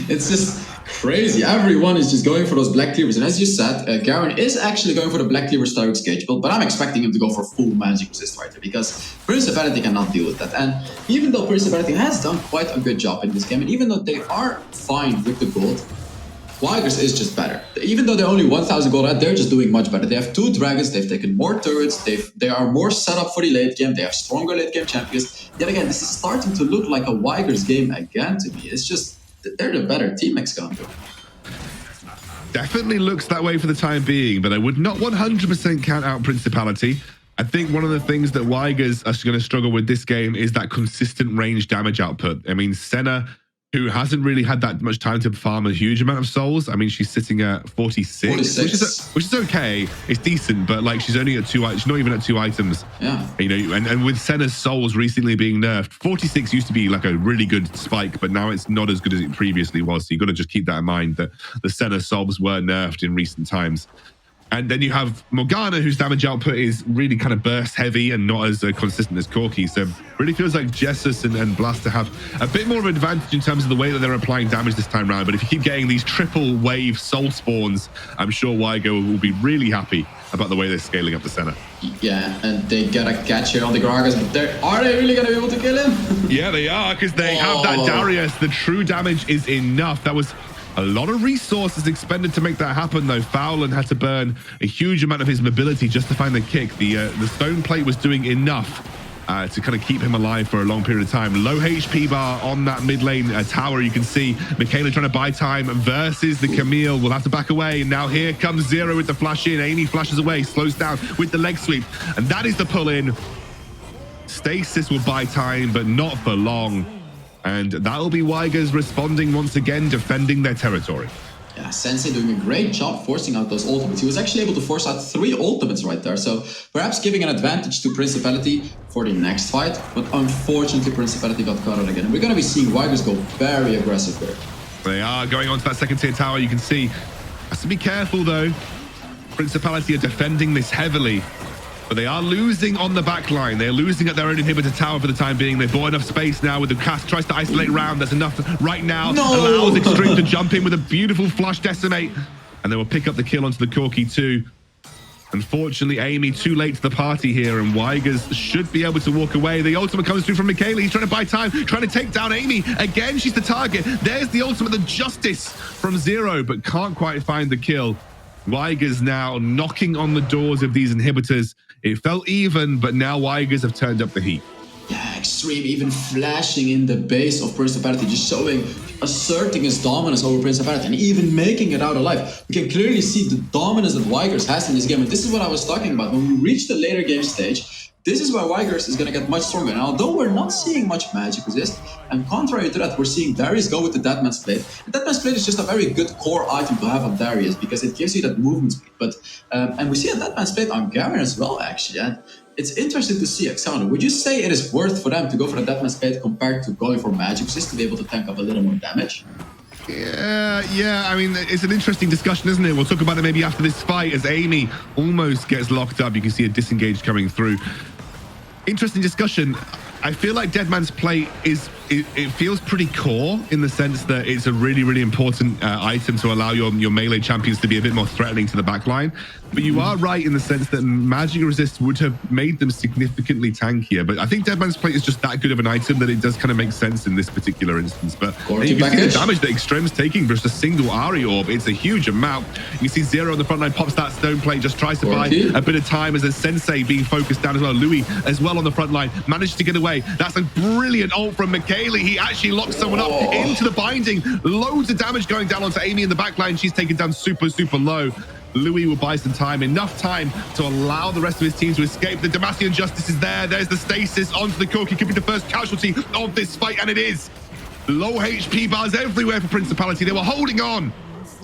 It's just crazy. Everyone is just going for those black cleavers. And as you said, Garen is actually going for the black cleavers direct Cage build, but I'm expecting him to go for full magic resist right here because Principality cannot deal with that. And even though Principality has done quite a good job in this game, and even though they are fine with the gold, Wygers is just better. Even though they're only 1,000 gold out, they're just doing much better. They have 2 dragons, they've taken more turrets, they are more set up for the late game, they have stronger late game champions. Yet again, this is starting to look like a Wygers game again to me. It's just, they're the better team, Excalibur. Definitely looks that way for the time being, but I would not 100% count out Principality. I think one of the things that Wygers are going to struggle with this game is that consistent range damage output. I mean, Senna, who hasn't really had that much time to farm a huge amount of souls. I mean, she's sitting at 46. Which is okay. It's decent, but like she's only at 2. She's not even at 2 items. Yeah. You know, and with Senna's souls recently being nerfed, 46 used to be like a really good spike, but now it's not as good as it previously was. So you got to just keep that in mind that the Senna souls were nerfed in recent times. And then you have Morgana, whose damage output is really kind of burst heavy and not as consistent as Corki. So really feels like Jessus and Blaster have a bit more of an advantage in terms of the way that they're applying damage this time around. But if you keep getting these triple wave soul spawns, I'm sure Wygo will be really happy about the way they're scaling up the Senna. Yeah, and they get a catch here on the Gragas, but are they really going to be able to kill him? Yeah, they are, because they have that Darius. The true damage is enough. That was a lot of resources expended to make that happen, though. Fowlan had to burn a huge amount of his mobility just to find the kick. The stone plate was doing enough to kind of keep him alive for a long period of time. Low HP bar on that mid lane tower. You can see Michaela trying to buy time versus the Camille. Will have to back away. And now here comes Zero with the flash in. Amy flashes away, slows down with the leg sweep. And that is the pull in. Stasis will buy time, but not for long. And that'll be Wygers responding once again, defending their territory. Yeah, Sensei doing a great job forcing out those ultimates. He was actually able to force out 3 ultimates right there. So perhaps giving an advantage to Principality for the next fight. But unfortunately, Principality got caught out again. And we're going to be seeing Wygers go very aggressive there. They are going on to that second tier tower. You can see, has to be careful though. Principality are defending this heavily. But they are losing on the back line. They're losing at their own inhibitor tower for the time being. They've bought enough space now with the cast. Tries to isolate round. That's enough right now. No! Allows Extreme to jump in with a beautiful flush decimate. And they will pick up the kill onto the Corki too. Unfortunately, Amy too late to the party here, and Wygers should be able to walk away. The ultimate comes through from Michaela. He's trying to buy time, trying to take down Amy. Again, she's the target. There's the ultimate, the justice from Zero, but can't quite find the kill. Wygers now knocking on the doors of these inhibitors. It felt even, but now Wygers have turned up the heat. Yeah, Extreme even flashing in the base of Principality, just asserting his dominance over Principality and even making it out alive. We can clearly see the dominance that Wygers has in this game. And this is what I was talking about. When we reach the later game stage, this is where Wygers is going to get much stronger. And although we're not seeing much magic resist, and contrary to that, we're seeing Darius go with the Deadman's Plate. The Deadman's Plate is just a very good core item to have on Darius because it gives you that movement speed. But and we see a Deadman's Plate on Garen as well, actually. And it's interesting to see, Alexander. Would you say it is worth for them to go for the Deadman's Plate compared to going for magic resist to be able to tank up a little more damage? Yeah, I mean, it's an interesting discussion, isn't it? We'll talk about it maybe after this fight as Amy almost gets locked up. You can see a disengage coming through. Interesting discussion. I feel like Deadman's Plate it feels pretty core in the sense that it's a really, really important item to allow your melee champions to be a bit more threatening to the backline. But you are right in the sense that magic resist would have made them significantly tankier. But I think Deadman's Plate is just that good of an item that it does kind of make sense in this particular instance. But you can see the damage that Extreme's taking for just a single Ari orb. It's a huge amount. You can see Zero on the front line pops that stone plate, just tries to buy a bit of time as a Sensei being focused down as well. Louis as well on the front line manages to get away. That's a brilliant ult from Michaela. He actually locks someone up into the binding. Loads of damage going down onto Amy in the back line. She's taken down super, super low. Louis will buy some time, enough time to allow the rest of his team to escape. The Demacian Justice is there. There's the stasis onto the Corki. Could be the first casualty of this fight, and it is. Low HP bars everywhere for Principality. They were holding on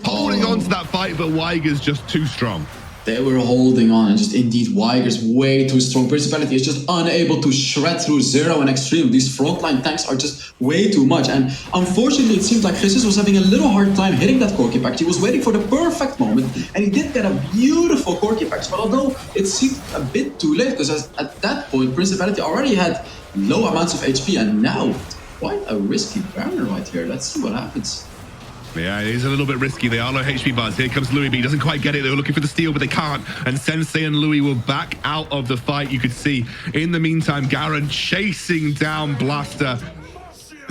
to that fight, but Wygers just too strong. They were holding on, and just indeed Wygers way too strong. Principality is just unable to shred through Zero and Extreme. These frontline tanks are just way too much. And unfortunately, it seemed like Jesus was having a little hard time hitting that Corki pact. He was waiting for the perfect moment, and he did get a beautiful Corki pact. But although it seemed a bit too late, because at that point, Principality already had low amounts of HP, and now quite a risky Baron right here. Let's see what happens. Yeah, it is a little bit risky. They are low HP bars. Here comes Louis, but he doesn't quite get it. They were looking for the steal, but they can't. And Sensei and Louis will back out of the fight. You could see in the meantime, Garen chasing down Blaster.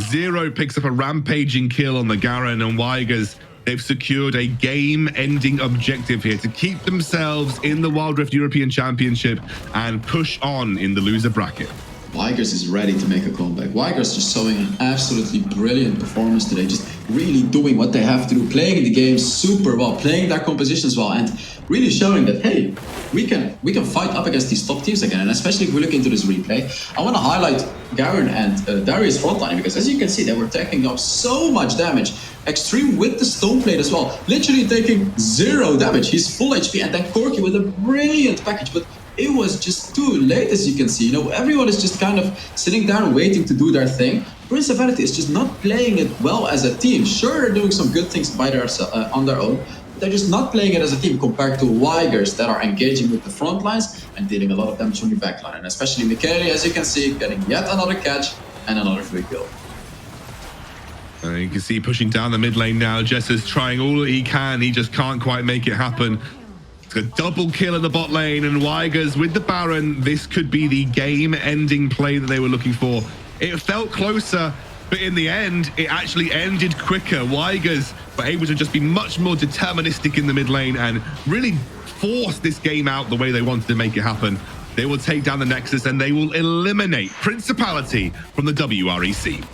Zero picks up a rampaging kill on the Garen, and Wygers, they've secured a game-ending objective here to keep themselves in the Wild Rift European Championship and push on in the loser bracket. Wygers is ready to make a comeback. Wygers just showing an absolutely brilliant performance today, just really doing what they have to do, playing the game super well, playing their compositions well, and really showing that, hey, we can fight up against these top teams again. And especially if we look into this replay, I want to highlight Garen and Darius frontline, because as you can see, they were taking up so much damage. Extreme with the stone plate as well, literally taking 0 damage. He's full HP, and then Corki with a brilliant package, but it was just too late, as you can see. You know, everyone is just kind of sitting down waiting to do their thing. Principality is just not playing it well as a team. Sure, they're doing some good things by on their own, but they're just not playing it as a team compared to Wygers that are engaging with the front lines and dealing a lot of damage from the back line. And especially Michele, as you can see, getting yet another catch and another free kill. You can see pushing down the mid lane now. Jesser's trying all that he can. He just can't quite make it happen. It's a double kill in the bot lane, and Wygers with the Baron. This could be the game-ending play that they were looking for. It felt closer, but in the end, it actually ended quicker. Wygers were able to just be much more deterministic in the mid lane and really force this game out the way they wanted to make it happen. They will take down the Nexus, and they will eliminate Principality from the WREC.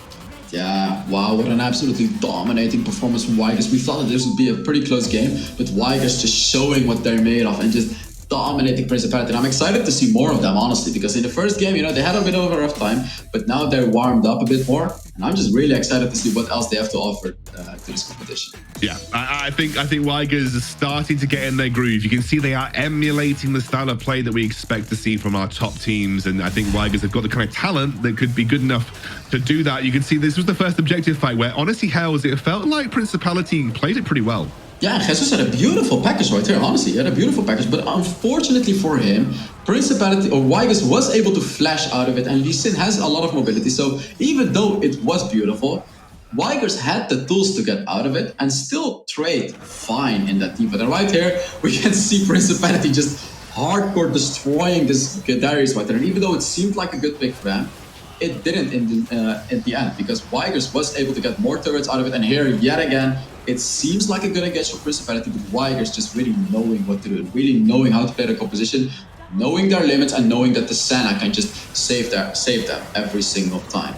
Yeah, wow, what an absolutely dominating performance from Wygers. We thought that this would be a pretty close game, but Wygers just showing what they're made of and just dominating Principality. And I'm excited to see more of them, honestly, because in the first game, you know, they had a bit of a rough time, but now they're warmed up a bit more. And I'm just really excited to see what else they have to offer to this competition. Yeah, I think Wygers is starting to get in their groove. You can see they are emulating the style of play that we expect to see from our top teams, and I think Wygers have got the kind of talent that could be good enough to do that. You can see this was the first objective fight where, honestly, Hells, it felt like Principality played it pretty well. Yeah, Jesus had a beautiful package right here, honestly. He had a beautiful package, but unfortunately for him, Principality or Wygers was able to flash out of it, and Lee Sin has a lot of mobility, so even though it was beautiful, Wygers had the tools to get out of it and still trade fine in that team. But right here, we can see Principality just hardcore destroying this Darius right there, and even though it seemed like a good pick for them, it didn't in the end, because Wygers was able to get more turrets out of it, and here, yet again, it seems like a good engage for Principality, but Wygers just really knowing what to do, really knowing how to play the composition, knowing their limits, and knowing that the Senna can just save them every single time.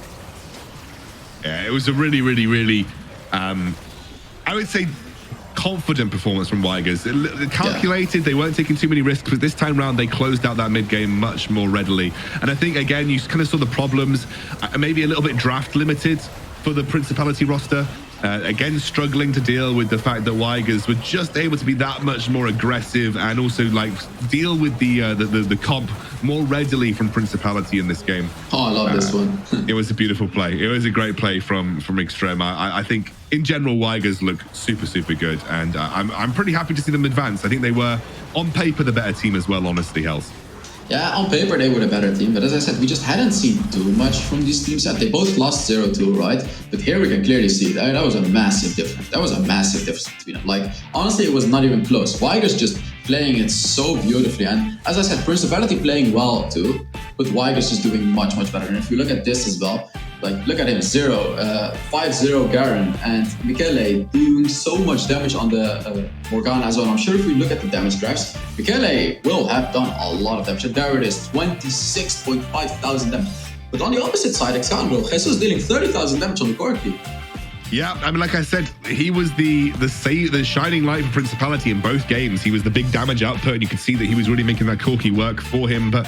Yeah, it was a really, I would say, confident performance from Wygers. Calculated, they weren't taking too many risks, but this time round they closed out that mid game much more readily. And I think, again, you kind of saw the problems, maybe a little bit draft limited for the Principality roster. Again, struggling to deal with the fact that Wygers were just able to be that much more aggressive and also like deal with the comp more readily from Principality in this game. Oh, I love this one. It was a beautiful play. It was a great play from Extreme. I think in general Wygers look super good, and I'm pretty happy to see them advance. I think they were on paper the better team as well, honestly, Hells. Yeah, on paper they were a better team, but as I said, we just hadn't seen too much from these teams yet. They both lost 0-2, right? But here we can clearly see that was a massive difference. That was a massive difference between them. Like, honestly, it was not even close. Wygers just playing it so beautifully, and as I said, Principality playing well too, but Wygers is doing much better. And if you look at this as well, like, look at him, 5-0 Garen, and Michele doing so much damage on the Morgana as well. I'm sure if we look at the damage graphs, Michele will have done a lot of damage. And there it is, 26,500 damage. But on the opposite side, Alexandro, Jesus dealing 30,000 damage on the Corki. Yeah, I mean, like I said, he was the shining light for Principality in both games. He was the big damage output, and you could see that he was really making that Corki work for him. But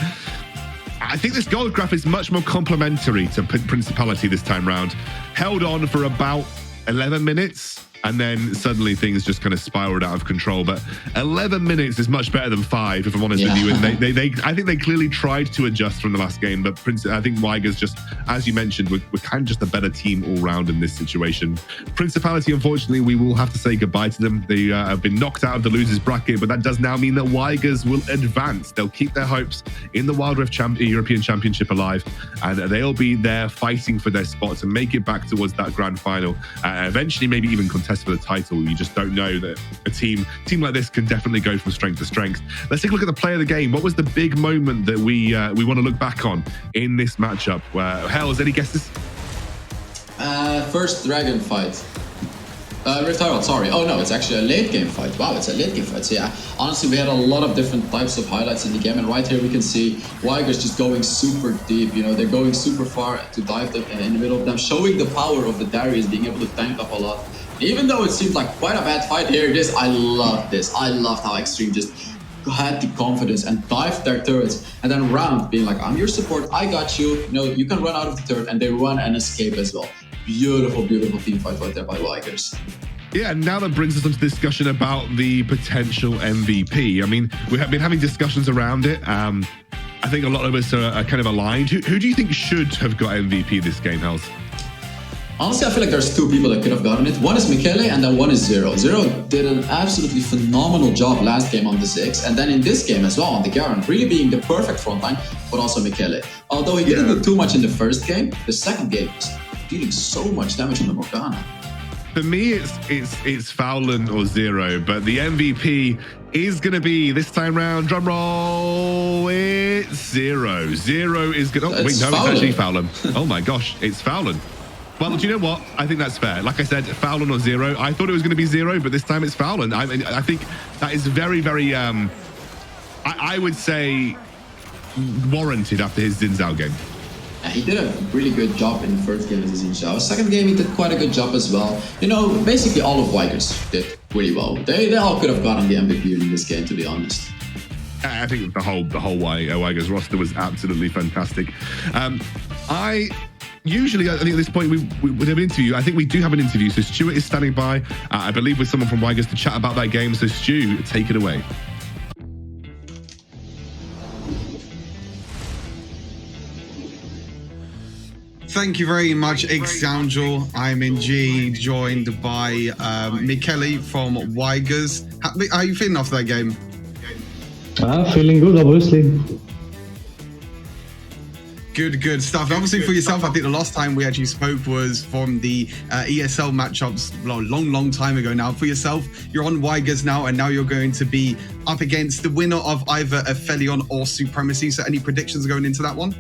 I think this gold graph is much more complementary to Principality this time round. Held on for about 11 minutes, And then suddenly things just kind of spiraled out of control. But 11 minutes is much better than 5, if I'm honest with you. And I think they clearly tried to adjust from the last game. But I think Wygers just, as you mentioned, we're kind of just a better team all round in this situation. Principality, unfortunately, we will have to say goodbye to them. They have been knocked out of the losers bracket, but that does now mean that Wygers will advance. They'll keep their hopes in the Wild Rift European Championship alive, and they'll be there fighting for their spot to make it back towards that grand final. Eventually, maybe even contest for the title. You just don't know that a team like this can definitely go from strength to strength. Let's take a look at the play of the game. What was the big moment that we want to look back on in this matchup? Hells, any guesses? First dragon fight. Rift Herald, sorry. Oh no, it's actually a late game fight. Wow, it's a late game fight. So yeah, honestly, we had a lot of different types of highlights in the game, and right here we can see Wygers just going super deep. You know, they're going super far to dive in the middle of them, showing the power of the Darius, being able to tank up a lot. Even though it seemed like quite a bad fight, here it is. I love this. I loved how Extreme just had the confidence and dived their turrets, and then Round being like, I'm your support, I got you. You know, you can run out of the turret, and they run and escape as well. Beautiful, beautiful team fight right there by Wygers. Yeah, and now that brings us on to discussion about the potential MVP. I mean, we have been having discussions around it. I think a lot of us are kind of aligned. Who do you think should have got MVP this game, Hells? Honestly, I feel like there's 2 people that could have gotten it. One is Michele and then one is Zero. Zero did an absolutely phenomenal job last game on the Ziggs, and then in this game as well on the Garen, really being the perfect frontline, but also Michele. Although he didn't do too much in the first game, the second game was dealing so much damage on the Morgana. For me, it's Fowlin or Zero, but the MVP is going to be, this time round, drum roll, it's Zero. Zero is going to... Oh, wait, no, it's actually Fowlin. Oh my gosh, it's Fowlin. Well, do you know what? I think that's fair. Like I said, Fowlin or Zero. I thought it was going to be Zero, but this time it's Fowlin. I mean, I think that is very, very, I would say, warranted after his Xin Zhao game. He did a really good job in the first game as a Xin Zhao. Second game, he did quite a good job as well. You know, basically all of Wygers did really well. They all could have gotten the MVP in this game, to be honest. I think the whole Wygers roster was absolutely fantastic. Usually, I think at this point, we would have an interview. I think we do have an interview. So Stuart is standing by, I believe, with someone from Wygers to chat about that game. So Stu, take it away. Thank you very much, Exangel. I'm in G, joined by Michele from Wygers. How are you feeling after that game? Feeling good, obviously. Good stuff. And obviously for yourself, I think the last time we actually spoke was from the ESL matchups long time ago now. For yourself, you're on Wygers now, and now you're going to be up against the winner of either Aphelion or Supremacy. So any predictions going into that one?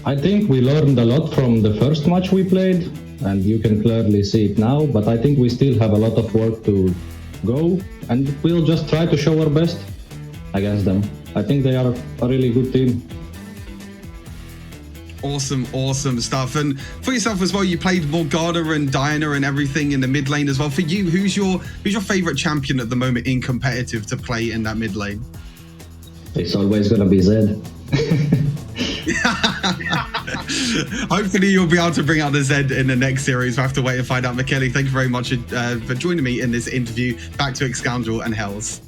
I think we learned a lot from the first match we played, and you can clearly see it now, but I think we still have a lot of work to go, and we'll just try to show our best against them. I think they are a really good team. Awesome stuff. And for yourself as well, you played Morgana and Diana and everything in the mid lane as well. For you, who's your favorite champion at the moment in competitive to play in that mid lane? It's always gonna be Zed. Hopefully you'll be able to bring out the Zed in the next series. We'll have to wait and find out. Michele, thank you very much for joining me in this interview. Back to Exangel and Hells.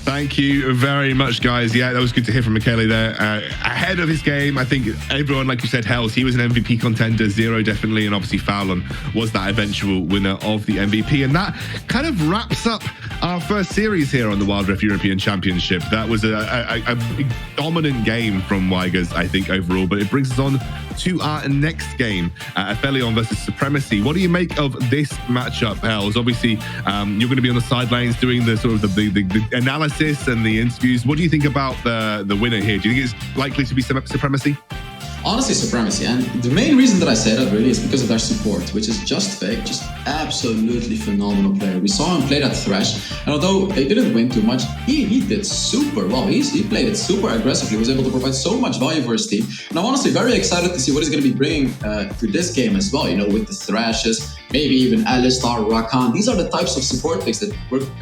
Thank you very much, guys. Yeah, that was good to hear from Michele there. Ahead of his game, I think everyone, like you said, Hells, he was an MVP contender, Zero definitely, and obviously Fowlin was that eventual winner of the MVP. And that kind of wraps up our first series here on the Wild Rift European Championship. That was a dominant game from Wygers, I think, overall, but it brings us on to our next game, Aphelion versus Supremacy. What do you make of this matchup, Hells? Obviously, you're going to be on the sidelines doing the sort of the analysis and the interviews. What do you think about the winner here? Do you think it's likely to be Supremacy? Honestly, Supremacy. And the main reason that I say that really is because of their support, which is just fake, just absolutely phenomenal player. We saw him play that Thresh, and although they didn't win too much, he did super well. He played it super aggressively, was able to provide so much value for his team. And I'm honestly very excited to see what he's going to be bringing to this game as well, you know, with the Thrashes, maybe even Alistar, Rakan. These are the types of support picks that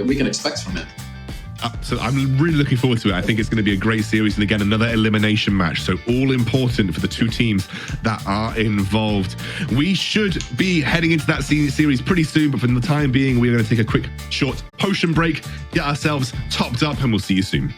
we can expect from him. So I'm really looking forward to it. I think it's going to be a great series. And again, another elimination match. So all important for the two teams that are involved. We should be heading into that series pretty soon. But for the time being, we're going to take a quick, short potion break, get ourselves topped up, and we'll see you soon.